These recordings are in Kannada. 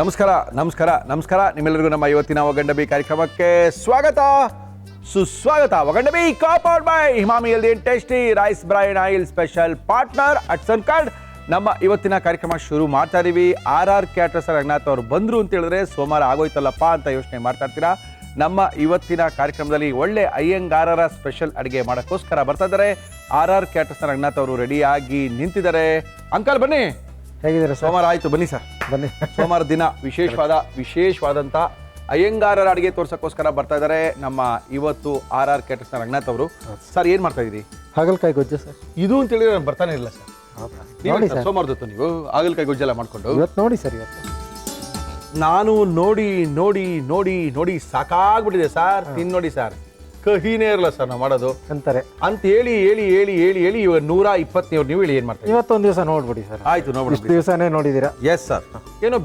ನಮಸ್ಕಾರ ನಿಮ್ಮೆಲ್ಲರಿಗೂ ನಮ್ಮ ಇವತ್ತಿನ ಒಗಂಡಬಿ ಕಾರ್ಯಕ್ರಮಕ್ಕೆ ಸ್ವಾಗತ ಸುಸ್ವಾಗತ. ಒಗಂಡಬಿ ಕಾಪೌಡ್ by Himami healthy and tasty rice bran oil special partner ಅಟ್ಸನ್ ಕಾರ್ಡ್. ನಮ್ಮ ಇವತ್ತಿನ ಕಾರ್ಯಕ್ರಮ ಶುರು ಮಾಡ್ತಾ ಇದೀವಿ. ಆರ್ ಕ್ಯಾಟರ್ಸ್ ರಂಗನಾಥ್ ಅವರು ಬಂದರು ಅಂತ ಹೇಳಿದ್ರೆ ಸೋಮವಾರ ಆಗೋಯ್ತಲ್ಲಪ್ಪ ಅಂತ ಯೋಚನೆ ಮಾಡ್ತಾ ಇರ್ತೀರಾ. ನಮ್ಮ ಇವತ್ತಿನ ಕಾರ್ಯಕ್ರಮದಲ್ಲಿ ಒಳ್ಳೆ ಅಯ್ಯಂಗಾರರ ಸ್ಪೆಷಲ್ ಅಡುಗೆ ಮಾಡೋಕ್ಕೋಸ್ಕರ ಬರ್ತಾ ಇದ್ದಾರೆ. ಆರ್ ಕ್ಯಾಟರ್ಸ್ ರಂಗನಾಥ್ ಅವರು ರೆಡಿಯಾಗಿ ನಿಂತಿದ್ದಾರೆ. ಅಂಕಲ್ ಬನ್ನಿ. ಹೇಗಿದ್ದೀರಾ? ಸೋಮವಾರ ಆಯ್ತು, ಬನ್ನಿ ಸರ್, ಬನ್ನಿ. ಸೋಮವಾರ ದಿನ ವಿಶೇಷವಾದಂಥ ಅಯ್ಯಂಗಾರರ ಅಡುಗೆ ತೋರ್ಸೋಕ್ಕೋಸ್ಕರ ಬರ್ತಾ ಇದ್ದಾರೆ ನಮ್ಮ ಇವತ್ತು ಆರ್ ಕ್ಯಾಟರ್ಸ್ ರಂಗನಾಥ್ ಅವರು. ಸರ್, ಏನು ಮಾಡ್ತಾ ಇದ್ದೀರಿ? ಹಾಗಲಕಾಯಿ ಗೊಜ್ಜು ಸರ್. ಇದು ಅಂತ ಹೇಳಿದ್ರೆ ನಾನು ಬರ್ತಾನೆ ಇಲ್ಲ ಸರ್. ಸೋಮವಾರದತ್ತು ನೀವು ಹಾಗಲಕಾಯಿ ಗೊಜ್ಜೆಲ್ಲ ಮಾಡ್ಕೊಂಡು ಇವತ್ತು ನೋಡಿ ಸರ್. ಇವತ್ತು ನಾನು ನೋಡಿ ಸಾಕಾಗ್ಬಿಟ್ಟಿದೆ ಸರ್. ತಿನ್ ನೋಡಿ ಸರ್, ಕಹಿನೇ ಇರಲ್ಲ ಸರ್ ನಾವು ಮಾಡೋದು ಅಂತಾರೆ ಅಂತ ಹೇಳಿ ಇವಾಗ 120 ನೀವು ಹೇಳಿ ಏನ್ ಮಾಡ್ತೀವಿ? ಇವತ್ತೊಂದು ದಿವಸ ನೋಡ್ಬಿಡಿ ಸರ್. ಆಯ್ತು, ನೋಡ್ಬಿಡಿ. ಇಷ್ಟು ದಿವಸನೇ ನೋಡಿದ್ದೀರಾ? Yes sir. ಏನೋ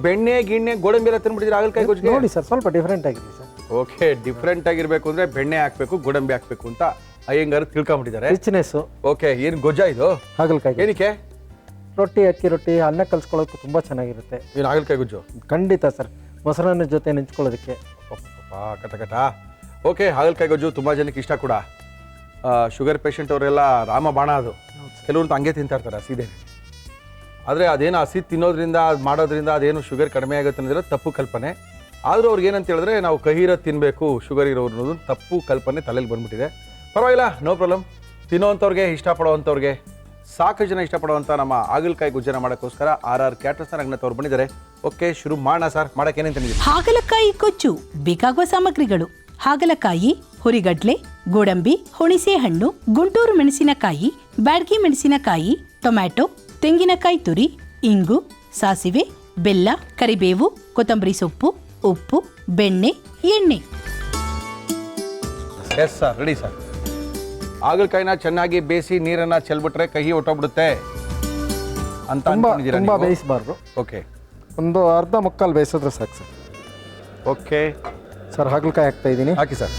ಗಿಣ್ಣೆ ಗೋಡಂಬಿ ಎಲ್ಲ ತಿನ್ಬಿಟ್ಟಿದ್ರೆ ಹಾಗಲಕಾಯಿ ಗೊಜ್ಜು ನೋಡಿ ಸರ್, ಸ್ವಲ್ಪ ಡಿಫ್ರೆಂಟ್ ಆಗಿದೆ ಸರ್. ಓಕೆ, ಡಿಫ್ರೆಂಟ್ ಆಗಿರ್ಬೇಕು ಅಂದ್ರೆ ಬೆಣ್ಣೆ ಹಾಕ್ಬೇಕು, ಗೋಡಂಬಿ ಹಾಕ್ಬೇಕು ಅಂತ ಅಯ್ಯಂಗಾರು ತಿಳ್ಕೊಂಡ್ಬಿಟ್ಟಿದ್ದಾರೆ. ರಿಚ್ನೆಸ್. ಓಕೆ, ಏನ್ ಗೊಜ್ಜಾ ಇದು? ಹಾಗಲಕಾಯಿ ಏನಕ್ಕೆ? ರೊಟ್ಟಿ, ಅಕ್ಕಿ ರೊಟ್ಟಿ, ಅನ್ನ ಕಲ್ಸ್ಕೊಳ್ಳೋಕೆ ತುಂಬಾ ಚೆನ್ನಾಗಿರುತ್ತೆ. ಏನು ಹಾಗಲಕಾಯಿ ಗೊಜ್ಜು? ಖಂಡಿತ ಸರ್. ಮೊಸರನ್ನ ಜೊತೆ ನೆಂಚ್ಕೊಳ್ಳೋದಕ್ಕೆ ಕಟ. ಓಕೆ, ಹಾಗಲಕಾಯಿ ಗೊಜ್ಜು ತುಂಬಾ ಜನಕ್ಕೆ ಇಷ್ಟ ಕೂಡ. ಶುಗರ್ ಪೇಷಂಟ್ ಅವರೆಲ್ಲ ರಾಮಬಾಣ ಅದು. ಕೆಲವ್ರು ಹಂಗೆ ತಿಂತಾ ಇರ್ತಾರೆ ಹಸಿದೆ. ಆದರೆ ಅದೇನು ಹಸಿ ತಿನ್ನೋದ್ರಿಂದ ಅದು ಮಾಡೋದ್ರಿಂದ ಅದೇನು ಶುಗರ್ ಕಡಿಮೆ ಆಗುತ್ತೆ ಅನ್ನೋದಿಲ್ಲ ತಪ್ಪು ಕಲ್ಪನೆ. ಆದರೂ ಅವ್ರಿಗೆ ಏನಂತ ಹೇಳಿದ್ರೆ ನಾವು ಕಹಿರ ತಿನ್ನಬೇಕು ಶುಗರ್ ಇರೋರು ಅನ್ನೋದು ತಪ್ಪು ಕಲ್ಪನೆ ತಲೆಯಲ್ಲಿ ಬಂದ್ಬಿಟ್ಟಿದೆ. ಪರವಾಗಿಲ್ಲ, ನೋ ಪ್ರಾಬ್ಲಮ್. ತಿನ್ನೋವಂಥವ್ರಿಗೆ, ಇಷ್ಟಪಡೋವಂಥವ್ರಿಗೆ, ಸಾಕು ಜನ ಇಷ್ಟಪಡುವಂಥ ನಮ್ಮ ಹಾಗಲಕಾಯಿ ಗೊಜ್ಜನ ಮಾಡೋಕ್ಕೋಸ್ಕರ ಆರ್ ಕ್ಯಾಟರ್ಸ್ ರಂಗನಾಥ್ ಅವ್ರು ಬಂದಿದ್ದಾರೆ. ಓಕೆ, ಶುರು ಮಾಡೋಣ ಸರ್. ಮಾಡೋಕೆ ಏನೇನು ತಂದಿದ್ದೀರಿ? ಹಾಗಲಕಾಯಿ ಗೊಜ್ಜು ಬೇಕಾಗುವ ಸಾಮಗ್ರಿಗಳು: ಹಾಗಲಕಾಯಿ, ಹುರಿಗಡ್ಲೆ, ಗೋಡಂಬಿ, ಹುಣಿಸೆ ಹಣ್ಣು, ಗುಂಟೂರು ಮೆಣಸಿನಕಾಯಿ, ಬ್ಯಾಡಗಿ ಮೆಣಸಿನಕಾಯಿ, ಟೊಮ್ಯಾಟೊ, ತೆಂಗಿನಕಾಯಿ ತುರಿ, ಇಂಗು, ಸಾಸಿವೆ, ಬೆಲ್ಲ, ಕರಿಬೇವು, ಕೊತ್ತಂಬರಿ ಸೊಪ್ಪು, ಉಪ್ಪು, ಬೆಣ್ಣೆ, ಎಣ್ಣೆ. Yes sir, ready sir. ಹಾಗಲಕಾಯಿನ ಚೆನ್ನಾಗಿ ಬೇಯಿಸಿ ನೀರನ್ನ ಚೆಲ್ಬಿಟ್ರೆ ಕಹಿ ಹೊಟ್ಟೋಗ್ಬಿಡುತ್ತೆ ಅಂತ ತುಂಬಾ ಬೇಯಿಸಬಾರ್ದು. ಓಕೆ, ಒಂದು ಅರ್ಧ ಮುಕ್ಕಾಲು ಬೇಯಿಸಿದ್ರೆ ಸಾಕು ಸರ್. ಓಕೆ ಸರ್, ಹಾಗಲಕಾಯಿ ಹಾಕ್ತಾ ಇದ್ದೀನಿ. ಹಾಕಿ ಸರ್.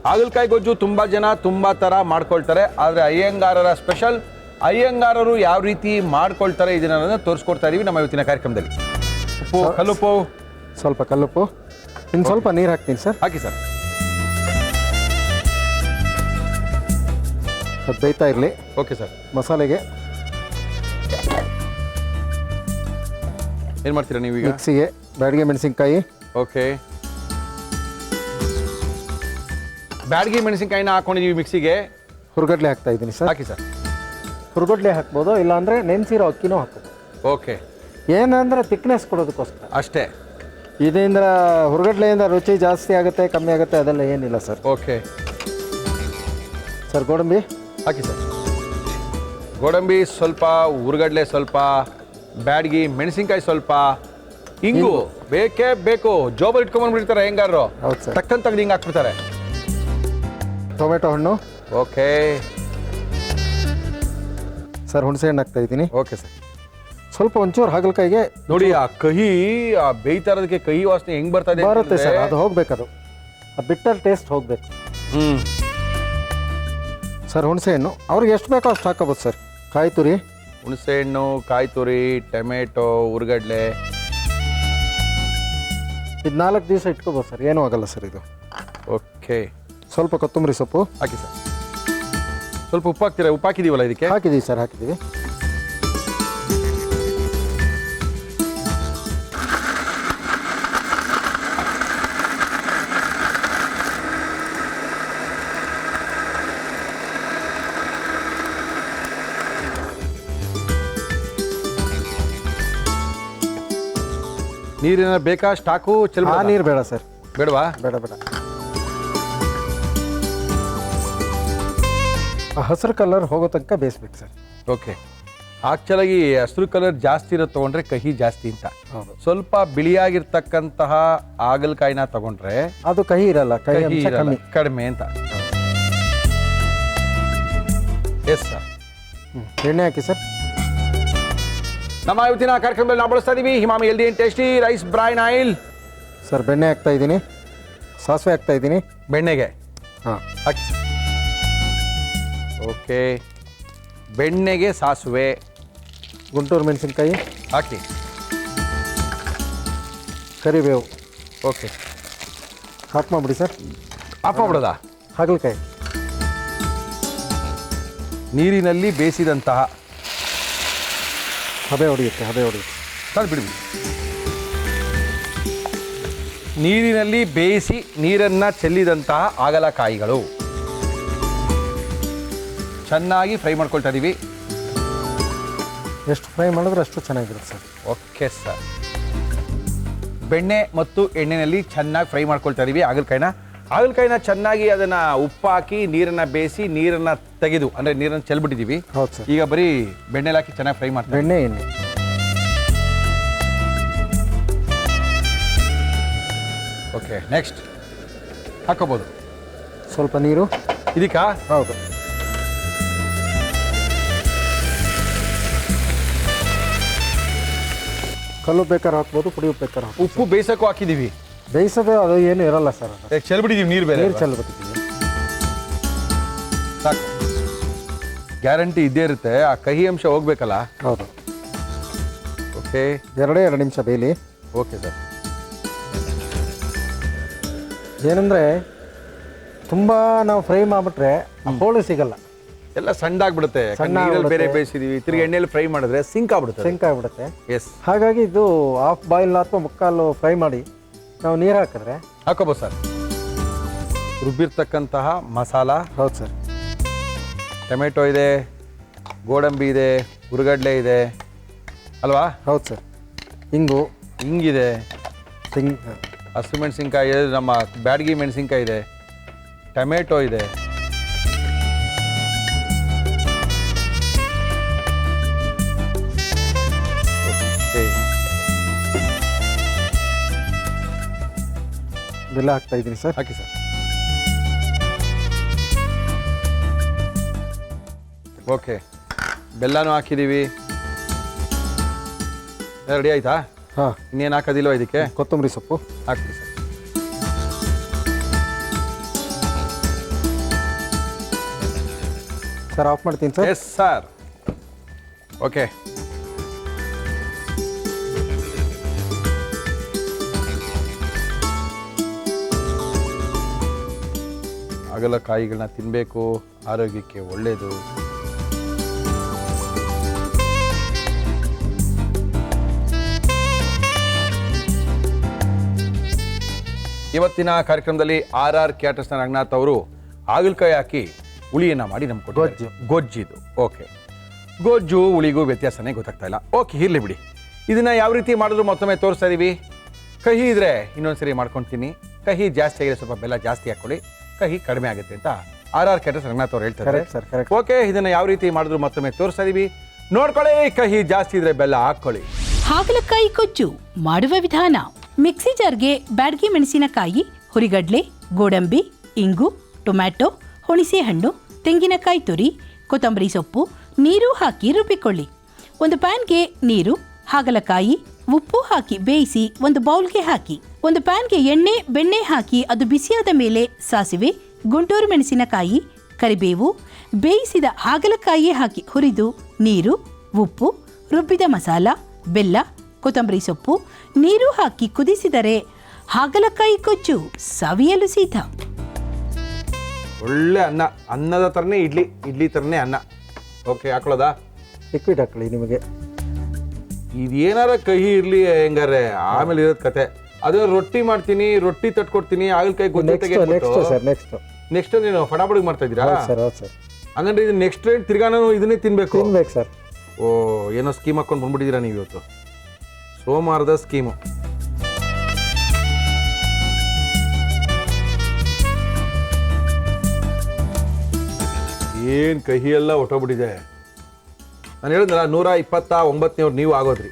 ಹಾಗಲಕಾಯಿ ಗೊಜ್ಜು ತುಂಬಾ ಜನ ತುಂಬಾ ತರ ಮಾಡ್ಕೊಳ್ತಾರೆ. ಆದರೆ ಅಯ್ಯಂಗಾರರ ಸ್ಪೆಷಲ್, ಅಯ್ಯಂಗಾರರು ಯಾವ ರೀತಿ ಮಾಡ್ಕೊಳ್ತಾರೆ ಇದನ್ನ ತೋರಿಸ್ಕೊಡ್ತಾ ಇದೀವಿ ನಮ್ಮ ಇವತ್ತಿನ ಕಾರ್ಯಕ್ರಮದಲ್ಲಿ. ಉಪ್ಪು, ಕಲ್ಲುಪ್ಪು, ಸ್ವಲ್ಪ ಕಲ್ಲುಪ್ಪು, ಇನ್ನು ಸ್ವಲ್ಪ ನೀರು ಹಾಕ್ತೀನಿ ಸರ್. ಹಾಕಿ ಸರ್. ಅದು ಬೇಯ್ತಾ ಇರಲಿ. Okay sir. ಮಸಾಲೆಗೆ ಏನು ಮಾಡ್ತೀರಾ ನೀವು ಈಗ? ಮಿಕ್ಸಿಗೆ ಬ್ಯಾಡಗಿ ಮೆಣಸಿನ್ಕಾಯಿ. ಓಕೆ, ಬ್ಯಾಡಗಿ ಮೆಣಸಿನ್ಕಾಯಿನ ಹಾಕೊಂಡಿದ್ದೀವಿ ಮಿಕ್ಸಿಗೆ. ಹುರ್ಗಡ್ಲೆ ಹಾಕ್ತಾ ಇದ್ದೀನಿ ಸರ್. ಹಾಕಿ ಸರ್. ಹುರ್ಗಡ್ಲೆ ಹಾಕ್ಬೋದು, ಇಲ್ಲಾಂದರೆ ನೆನೆಸಿರೋ ಅಕ್ಕಿನೂ ಹಾಕ್ಬೋದು. ಓಕೆ, ಏನಂದರೆ ತಿಕ್ನೆಸ್ ಕೊಡೋದಕ್ಕೋಸ್ಕರ ಅಷ್ಟೇ. ಇದರಿಂದ ಹುರ್ಗಡ್ಲೆಯಿಂದ ರುಚಿ ಜಾಸ್ತಿ ಆಗುತ್ತೆ ಕಮ್ಮಿ ಆಗುತ್ತೆ ಅದೆಲ್ಲ ಏನಿಲ್ಲ ಸರ್. ಓಕೆ ಸರ್, ಗೋಡಂಬಿ ಹಾಕಿ ಸರ್. ಗೋಡಂಬಿ ಸ್ವಲ್ಪ, ಹುರ್ಗಡ್ಲೆ ಸ್ವಲ್ಪ, ಬ್ಯಾಡಗಿ ಮೆಣಸಿನ್ಕಾಯಿ ಸ್ವಲ್ಪ, ಇಂಗು ಬೇಕೇ ಬೇಕು. ಜೋಬಲ್ ಇಟ್ಕೊಂಡ್ಬಂದ್ಬಿಡ್ತಾರೆ ಹೆಂಗಾರು. ಹೌದು ಸರ್. ಟಕ್ಕಂತ ತೆಗೆದು ಹಿಂಗೆ ಹಾಕ್ಬಿಡ್ತಾರೆ. ಟೊಮೆಟೊ ಹಣ್ಣು. ಓಕೆ ಸರ್, ಹುಣಸೆ ಹಣ್ಣು ಹಾಕ್ತಾ ಇದ್ದೀನಿ. Okay sir. ಸ್ವಲ್ಪ ಒಂಚೂರು ಹಾಗಲಕಾಯಿಗೆ ನೋಡಿ, ಆ ಕಹಿ, ಆ ಬೇಯ್ತಾ ಇರೋದಕ್ಕೆ ಕಹಿ ವಾಸನೆ ಹೆಂಗ್ ಬರ್ತಾ ಇದೆ ಬರುತ್ತೆ ಸರ್. ಅದು ಹೋಗ್ಬೇಕು, ಅದು ಆ ಬಿಟ್ಟರ್ ಟೇಸ್ಟ್ ಹೋಗ್ಬೇಕು. ಸರ್, ಹುಣಸೆ ಹಣ್ಣು ಅವ್ರಿಗೆ ಎಷ್ಟು ಬೇಕೋ ಅಷ್ಟು ಹಾಕೋಬೋದು ಸರ್. ಕಾಯಿ ತುರಿ, ಹುಣಸೆ ಹಣ್ಣು, ಕಾಯಿ ತುರಿ, ಟೊಮೆಟೊ, ಹುರ್ಗಡ್ಲೆ. ಇದು 4 ದಿವಸ ಇಟ್ಕೋಬೋದು ಸರ್, ಏನೂ ಆಗಲ್ಲ ಸರ್ ಇದು. ಓಕೆ, ಸ್ವಲ್ಪ ಕೊತ್ತಂಬರಿ ಸೊಪ್ಪು ಹಾಕಿ ಸರ್. ಸ್ವಲ್ಪ ಉಪ್ಪು ಹಾಕ್ತೀರಾ? ಉಪ್ಪು ಹಾಕಿದೀವಲ್ಲ ಇದಕ್ಕೆ? ಹಾಕಿದ್ದೀವಿ ಸರ್, ಹಾಕಿದ್ದೀವಿ. ನೀರೇನ ಬೇಕಾ? ಸ್ಟಾಕು ಚೆಲ್ಲ? ನೀರು ಬೇಡ ಸರ್. ಬೇಡವಾ? ಬೇಡ. ಆ ಹಸಿರು ಕಲರ್ ಹೋಗೋ ತನಕ ಬೇಯಿಸ್ಬೇಕು ಸರ್. ಓಕೆ, ಆಕ್ಚುಲಾಗಿ ಹಸಿರು ಕಲರ್ ಜಾಸ್ತಿ ಇರೋದು ತೊಗೊಂಡ್ರೆ ಕಹಿ ಜಾಸ್ತಿ ಅಂತ. ಹೌದು. ಸ್ವಲ್ಪ ಬಿಳಿಯಾಗಿರ್ತಕ್ಕಂತಹ ಹಾಗಲಕಾಯಿನ ತಗೊಂಡ್ರೆ ಅದು ಕಹಿ ಇರಲ್ಲ, ಕಹಿ ಅಂಶ ಕಮ್ಮಿ, ಕಡಿಮೆ ಅಂತ. Yes sir. ಎಣ್ಣೆ ಹಾಕಿ ಸರ್. ನಮ್ಮ ಇವತ್ತಿನ ಕಾರ್ಯಕ್ರಮದಲ್ಲಿ ನಾವು ಬಳಸ್ತಾ ಇದೀವಿ Himami healthy and tasty rice bran oil. Sir, ಬೆಣ್ಣೆ ಹಾಕ್ತಾ ಇದ್ದೀನಿ, ಸಾಸಿವೆ ಹಾಕ್ತಾ ಇದ್ದೀನಿ. ಬೆಣ್ಣೆಗೆ ಹಾಂ ಹಾಕಿ. ಓಕೆ, ಬೆಣ್ಣೆಗೆ ಸಾಸಿವೆ, ಗುಂಟೂರು ಮೆಣಸಿನ್ಕಾಯಿ, ಹಾಕಿ. ಕರಿಬೇವು ಓಕೆ, ಆಫ್ ಮಾಡಿಬಿಡಿ ಸರ್. ಆಫ್ ಮಾಡ್ಬಿಡೋದಾ? ಹಾಗಲಕಾಯಿ ನೀರಿನಲ್ಲಿ ಬೇಯಿಸಿದಂತಹ ಹಬೆ ಹೊಡೆಯುತ್ತೆ, ಹಬೆ ಹೊಡೆಯುತ್ತೆ. ಸರ್ ಬಿಡಿ. ನೀರಿನಲ್ಲಿ ಬೇಯಿಸಿ ನೀರನ್ನು ಚೆಲ್ಲಿದಂತಹ ಹಾಗಲಕಾಯಿಗಳು ಚೆನ್ನಾಗಿ ಫ್ರೈ ಮಾಡ್ಕೊಳ್ತಾ ಇದ್ದೀವಿ. ಎಷ್ಟು ಫ್ರೈ ಮಾಡಿದ್ರೆ ಅಷ್ಟು ಚೆನ್ನಾಗಿರುತ್ತೆ ಸರ್. Okay sir. ಬೆಣ್ಣೆ ಮತ್ತು ಎಣ್ಣೆಯಲ್ಲಿ ಚೆನ್ನಾಗಿ ಫ್ರೈ ಮಾಡ್ಕೊಳ್ತಾ ಇದ್ದೀವಿ ಹಾಗಲಕಾಯಿನ ಚೆನ್ನಾಗಿ ಅದನ್ನು ಉಪ್ಪು ಹಾಕಿ ನೀರನ್ನು ಬೇಯಿಸಿ ನೀರನ್ನು ತೆಗೆದು ಅಂದರೆ ನೀರನ್ನು ಚೆಲ್ಬಿಟ್ಟಿದ್ದೀವಿ. ಹೌದು ಸರ್. ಈಗ ಬರೀ ಬೆಣ್ಣೆಲಿ ಹಾಕಿ ಚೆನ್ನಾಗಿ ಫ್ರೈ ಮಾಡ್ತೀವಿ. ಬೆಣ್ಣೆ ಎಣ್ಣೆ ಓಕೆ, ನೆಕ್ಸ್ಟ್ ಹಾಕೋಬೋದು ಸ್ವಲ್ಪ ನೀರು. ಇದಕ್ಕಾ? ಹೌದು. ಕಲ್ಲು ಬೇಕಾದ್ರೆ ಹಾಕ್ಬೋದು, ಪುಡಿ ಉಪ್ಪು ಬೇಕಾದ್ರೆ ಹಾಕ್ಬೋದು. ಉಪ್ಪು ಬೇಯಿಸೋಕ್ಕೂ ಹಾಕಿದ್ದೀವಿ. ಬೇಯಿಸೋದು ಅದು ಏನು ಇರಲ್ಲ ಸರ್. ಅದು ಚೆಲ್ಬಿಟ್ಟಿದ್ದೀವಿ, ನೀರು ಬೇರೆ ನೀರು ಚೆಲ್ಬಿಟ್ಟಿದ್ದೀವಿ. ಸಾಕು. ಗ್ಯಾರಂಟಿ ಇದ್ದೇ ಇರುತ್ತೆ, ಆ ಕಹಿ ಅಂಶ ಹೋಗ್ಬೇಕಲ್ಲ. ಹೌದು. ಓಕೆ, 2 ನಿಮಿಷ ಬೇಯಲಿ. Okay sir. ಏನಂದರೆ ತುಂಬ ನಾವು ಫ್ರೈ ಮಾಡಿಬಿಟ್ರೆ ಹೋಳು ಸಿಗಲ್ಲ, ಎಲ್ಲ ಸಣ್ಣದಾಗ್ಬಿಡುತ್ತೆ. ನೀರಲ್ಲಿ ಬೇರೆ ಬೇಯಿಸಿದೀವಿ, ತಿರುಗಿ ಎಣ್ಣೆಯಲ್ಲಿ ಫ್ರೈ ಮಾಡಿದ್ರೆ ಸಿಂಕ್ ಆಗ್ಬಿಡುತ್ತೆ. ಸಿಂಕ್ ಆಗಿಬಿಡುತ್ತೆ. ಎಸ್. ಹಾಗಾಗಿ ಇದು ಹಾಫ್ ಬಾಯ್ಲ್ ಅಥವಾ ಮುಕ್ಕಾಲು ಫ್ರೈ ಮಾಡಿ ನಾವು ನೀರು ಹಾಕಿದ್ರೆ ಹಾಕೋಬೋದು ಸರ್. ರುಬ್ಬಿರ್ತಕ್ಕಂತಹ ಮಸಾಲ. ಹೌದು ಸರ್. ಟೊಮೆಟೊ ಇದೆ, ಗೋಡಂಬಿ ಇದೆ, ಹುರುಗಡ್ಲೆ ಇದೆ ಅಲ್ವಾ? ಹೌದು ಸರ್. ಹಿಂಗು, ಹಿಂಗಿದೆ, ಹಿಂಗ್, ಹಸಿಮೆಣಸಿನ್ಕಾಯಿ ಇದೆ, ನಮ್ಮ ಬ್ಯಾಡಗಿ ಮೆಣಸಿನ್ಕಾಯಿ ಇದೆ, ಟೊಮೆಟೊ ಇದೆ. ಬೆಲ್ಲ ಹಾಕ್ತಾ ಇದ್ದೀನಿ ಸರ್. ಹಾಕಿ ಸರ್. ಓಕೆ, ಬೆಲ್ಲನೂ ಹಾಕಿದ್ದೀವಿ. ರೆಡಿ ಆಯ್ತಾ? ಹಾಂ. ಇನ್ನೇನು ಹಾಕೋದಿಲ್ವ ಇದಕ್ಕೆ? ಕೊತ್ತಂಬರಿ ಸೊಪ್ಪು ಹಾಕ್ತೀವಿ ಸರ್. ಸರ್ ಆಫ್ ಮಾಡ್ತೀನಿ ಸರ್. Yes sir. ಓಕೆ, ಹಾಗಲಕಾಯಿಗಳನ್ನ ತಿನ್ನಬೇಕು, ಆರೋಗ್ಯಕ್ಕೆ ಒಳ್ಳೆಯದು. ಇವತ್ತಿನ ಕಾರ್ಯಕ್ರಮದಲ್ಲಿ RR ಕ್ಯಾಟರ್ಸ್ನ ರಂಗನಾಥ್ ಅವರು ಹಾಗಲಕಾಯಿ ಹಾಕಿ ಹುಳಿಯನ್ನು ಮಾಡಿ ನಮ್ಗೆ ಕೊಟ್ಟಿದ್ದಾರೆ. ಗೊಜ್ಜಿದು. ಓಕೆ, ಗೊಜ್ಜು ಹುಳಿಗೂ ವ್ಯತ್ಯಾಸನೇ ಗೊತ್ತಾಗ್ತಾ ಇಲ್ಲ. ಓಕೆ, ಇರಲಿ ಬಿಡಿ. ಇದನ್ನು ಯಾವ ರೀತಿ ಮಾಡಿದ್ರು ಮತ್ತೊಮ್ಮೆ ತೋರಿಸ್ತಾ ಇದ್ದೀವಿ. ಕಹಿ ಇದ್ರೆ ಇನ್ನೊಂದ್ಸರಿ ಮಾಡ್ಕೊಳ್ತೀನಿ, ಕಹಿ ಜಾಸ್ತಿ ಆಗಿದೆ ಸ್ವಲ್ಪ ಬೆಲ್ಲ ಜಾಸ್ತಿ ಹಾಕ್ಕೊಳ್ಳಿ, ಕಹಿ ಕಡಿಮೆ ಆಗುತ್ತೆ ಅಂತ RR ಕ್ಯಾಟರ್ಸ್ ರಂಗನಾಥ್ ಅವ್ರು ಹೇಳ್ತಾರೆ. Sir correct. ಓಕೆ, ಇದನ್ನು ಯಾವ ರೀತಿ ಮಾಡಿದ್ರು ಮತ್ತೊಮ್ಮೆ ತೋರಿಸ್ತಾ ಇದ್ದೀವಿ, ನೋಡ್ಕೊಳ್ಳಿ. ಕಹಿ ಜಾಸ್ತಿ ಇದ್ರೆ ಬೆಲ್ಲ ಹಾಕ್ಕೊಳ್ಳಿ. ಹಾಗಲಕಾಯಿ ಕೊಚ್ಚು ಮಾಡುವ ವಿಧಾನ: ಮಿಕ್ಸಿ ಜಾರ್ಗೆ ಬ್ಯಾಡಗಿ ಮೆಣಸಿನಕಾಯಿ, ಹುರಿಗಡ್ಲೆ, ಗೋಡಂಬಿ, ಇಂಗು, ಟೊಮ್ಯಾಟೊ, ಹುಣಸೆ ಹಣ್ಣು, ತೆಂಗಿನಕಾಯಿ ತುರಿ, ಕೊತ್ತಂಬರಿ ಸೊಪ್ಪು, ನೀರು ಹಾಕಿ ರುಬ್ಬಿಕೊಳ್ಳಿ. ಒಂದು ಪ್ಯಾನ್ಗೆ ನೀರು, ಹಾಗಲಕಾಯಿ, ಉಪ್ಪು ಹಾಕಿ ಬೇಯಿಸಿ ಒಂದು ಬೌಲ್ಗೆ ಹಾಕಿ. ಒಂದು ಪ್ಯಾನ್ಗೆ ಎಣ್ಣೆ, ಬೆಣ್ಣೆ ಹಾಕಿ ಅದು ಬಿಸಿಯಾದ ಮೇಲೆ ಸಾಸಿವೆ, ಗುಂಟೂರು ಮೆಣಸಿನಕಾಯಿ, ಕರಿಬೇವು, ಬೇಯಿಸಿದ ಹಾಗಲಕಾಯಿ ಹಾಕಿ ಹುರಿದು ನೀರು, ಉಪ್ಪು, ರುಬ್ಬಿದ ಮಸಾಲ, ಬೆಲ್ಲ, ಕೊತ್ತಂಬರಿ ಸೊಪ್ಪು, ನೀರು ಹಾಕಿ ಕುದಿಸಿದರೆ ಹಾಗಲಕಾಯಿ ಕೊಚ್ಚು ಸವಿಯಲು ಸಿದ್ಧ. ಒಳ್ಳೆ ಅನ್ನ, ಅನ್ನದ ಥರನೇ ಇಡ್ಲಿ, ಇಡ್ಲಿ ಥರನೇ ಅನ್ನ. ಓಕೆ, ಹಾಕೊಳ್ಳೋದಾ? ಲಿಕ್ವಿಡ್ ಹಾಕೊಳ್ಳಿ ನಿಮಗೆ. ಇದೇನಾರ ಕಹಿ ಇರಲಿ ಹೆಂಗಾರೆ, ಆಮೇಲೆ ಇರೋದು ಕತೆ. ಅದು ರೊಟ್ಟಿ ಮಾಡ್ತೀನಿ, ರೊಟ್ಟಿ ತಟ್ಕೊಡ್ತೀನಿ, ಹಾಗಲಕಾಯಿ ಗೊಜ್ಜು ನೆಕ್ಸ್ಟ್ ಸರ್. ನೆಕ್ಸ್ಟ್ ನೀನು ಫಟಾಫಡಿಗೆ ಮಾಡ್ತಾ ಇದ್ದೀರಾ? ಸರ್ ಹೌದು ಸರ್. ಹಂಗಂದ್ರೆ ಇದು ನೆಕ್ಸ್ಟ್ ರೇಟ್ ತಿರ್ಗಾ ನಾನು ಇದನ್ನೇ ತಿನ್ಬೇಕು ಸರ್. ಓ, ಏನೋ ಸ್ಕೀಮ್ ಹಾಕೊಂಡು ಬಂದ್ಬಿಟ್ಟಿದ್ದೀರಾ ನೀವು ಇವತ್ತು. ಸೋಮವಾರದ ಸ್ಕೀಮು. ಏನು ಕಹಿ ಎಲ್ಲ ಹೊಟ್ಟೋಗ್ಬಿಟ್ಟಿದೆ. ನಾನು ಹೇಳಿದ್ನಲ್ಲ 129 ನೀವು ಆಗೋದ್ರಿ.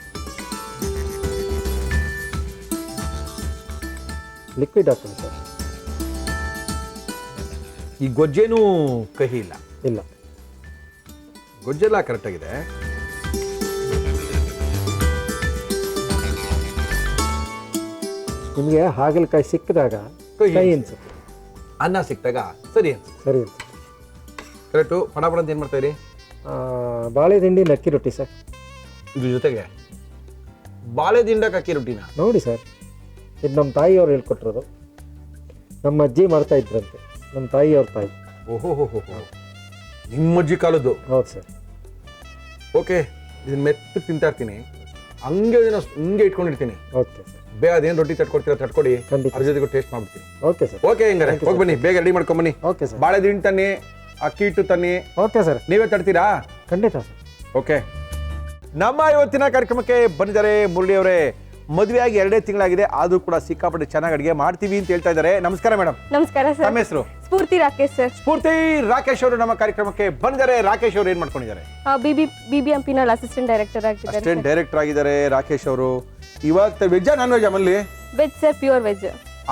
ಲಿಕ್ವಿಡ್ ಹಾಕೊಳ್ಳಿ ಸರ್. ಈ ಗೊಜ್ಜೇನೂ ಕಹಿ ಇಲ್ಲ. ಇಲ್ಲ, ಗೊಜ್ಜೆಲ್ಲ ಕರೆಕ್ಟಾಗಿದೆ. ನಿಮಗೆ ಹಾಗಲಕಾಯಿ ಸಿಕ್ಕಿದಾಗ ಕಹಿ ಅನ್ಸುತ್ತೆ, ಅನ್ನ ಸಿಕ್ಕಿದಾಗ ಸರಿ ಅನ್ಸುತ್ತೆ. ಸರಿ ಅನ್ಸುತ್ತೆ. ಕರೆಕ್ಟು. ಪಡಾಪಡ ಅಂತ ಏನು ಮಾಡ್ತಾ ಇರಿ? ಬಾಳೆ ದಿಂಡಿ, ಅಕ್ಕಿ ರೊಟ್ಟಿ ಸರ್. ಇದ್ರ ಜೊತೆಗೆ ಬಾಳೆ ದಿಂಡಕ್ಕೆ ಅಕ್ಕಿ ರೊಟ್ಟಿನ ನೋಡಿ ಸರ್, ಇದು ನಮ್ಮ ತಾಯಿಯವ್ರು ಹೇಳ್ಕೊಟ್ಟಿರೋದು. ನಮ್ಮ ಅಜ್ಜಿ ಮಾಡ್ತಾ ಇದ್ರಂತೆ, ನಮ್ಮ ತಾಯಿಯವ್ರ ತಾಯಿ. ಓಹೋ ಹೋ ಹೋ ಹೋ, ನಿಮ್ಮ ಅಜ್ಜಿ ಕಾಲದ್ದು. ಹೌದು ಸರ್. ಓಕೆ, ಇದನ್ನ ಮೆತ್ತಗೆ ತಿಂತಾ ಇರ್ತೀನಿ, ಹಂಗೆ ಇಟ್ಕೊಂಡಿರ್ತೀನಿ. ಓಕೆ ಸರ್, ಬೇಗ ಅದೇನು ರೊಟ್ಟಿ ತಟ್ಕೊಡ್ತೀರಾ ತಟ್ಕೊಡಿ, ಖಂಡಿತ. ಅದ್ರ ಜೊತೆಗೆ ಟೇಸ್ಟ್ ಮಾಡ್ಬಿಡ್ತೀನಿ. Okay sir. ಓಕೆ, ಹಿಂಗಾರೆ ಹೋಗಿ ಬನ್ನಿ, ಬೇಗ ರೆಡಿ ಮಾಡ್ಕೊಂಬನ್ನಿ. Okay sir. ಬಾಳೆ ದಿಂಡು ತನ್ನಿ, ಅಕ್ಕಿ ಹಿಟ್ಟು ತನ್ನಿ. ಓಕೆ ಸರ್, ನೀವೇ ತಡ್ತೀರಾ? ಖಂಡಿತ ಸರ್. ಓಕೆ, ನಮ್ಮ ಇವತ್ತಿನ ಕಾರ್ಯಕ್ರಮಕ್ಕೆ ಬಂದಿದ್ದಾರೆ ಮುರಳಿ ಅವರೇ. ಮದುವೆ ಆಗಿ 2 ತಿಂಗಳಾಗಿದೆ, ಆದ್ರೂ ಕೂಡ ಸಿಕ್ಕಾಪಟ್ಟೆ ಚೆನ್ನಾಗಿ ಅಡುಗೆ ಮಾಡ್ತೀವಿ ಅಂತ ಹೇಳ್ತಾ ಇದ್ದಾರೆ. ನಮಸ್ಕಾರ ಮೇಡಮ್. ನಮಸ್ಕಾರ ಸರ್. ನಮ್ಮ ಹೆಸರು ಸ್ಫೂರ್ತಿ ರಾಕೇಶ್ ಸರ್. ಸ್ಫೂರ್ತಿ ರಾಕೇಶ್ ಅವರು ನಮ್ಮ ಕಾರ್ಯಕ್ರಮಕ್ಕೆ ಬಂದಿದ್ದಾರೆ. ರಾಕೇಶ್ ಅವರು ಏನ್ ಮಾಡ್ಕೊಂಡಿದ್ದಾರೆ? BBMP ನಲ್ಲಿ ಅಸಿಸ್ಟೆಂಟ್ ಡೈರೆಕ್ಟರ್ ಆಗಿದ್ದಾರೆ. ಅಸಿಸ್ಟೆಂಟ್ ಡೈರೆಕ್ಟರ್ ಆಗಿದ್ದಾರೆ ರಾಕೇಶ್ ಅವರು. ಇವಾಗ ವೆಜ್ಜಾ ನಾನ್ ವೆಜ್ ಅಮಲ್ಲಿ? Veg sir, pure veg.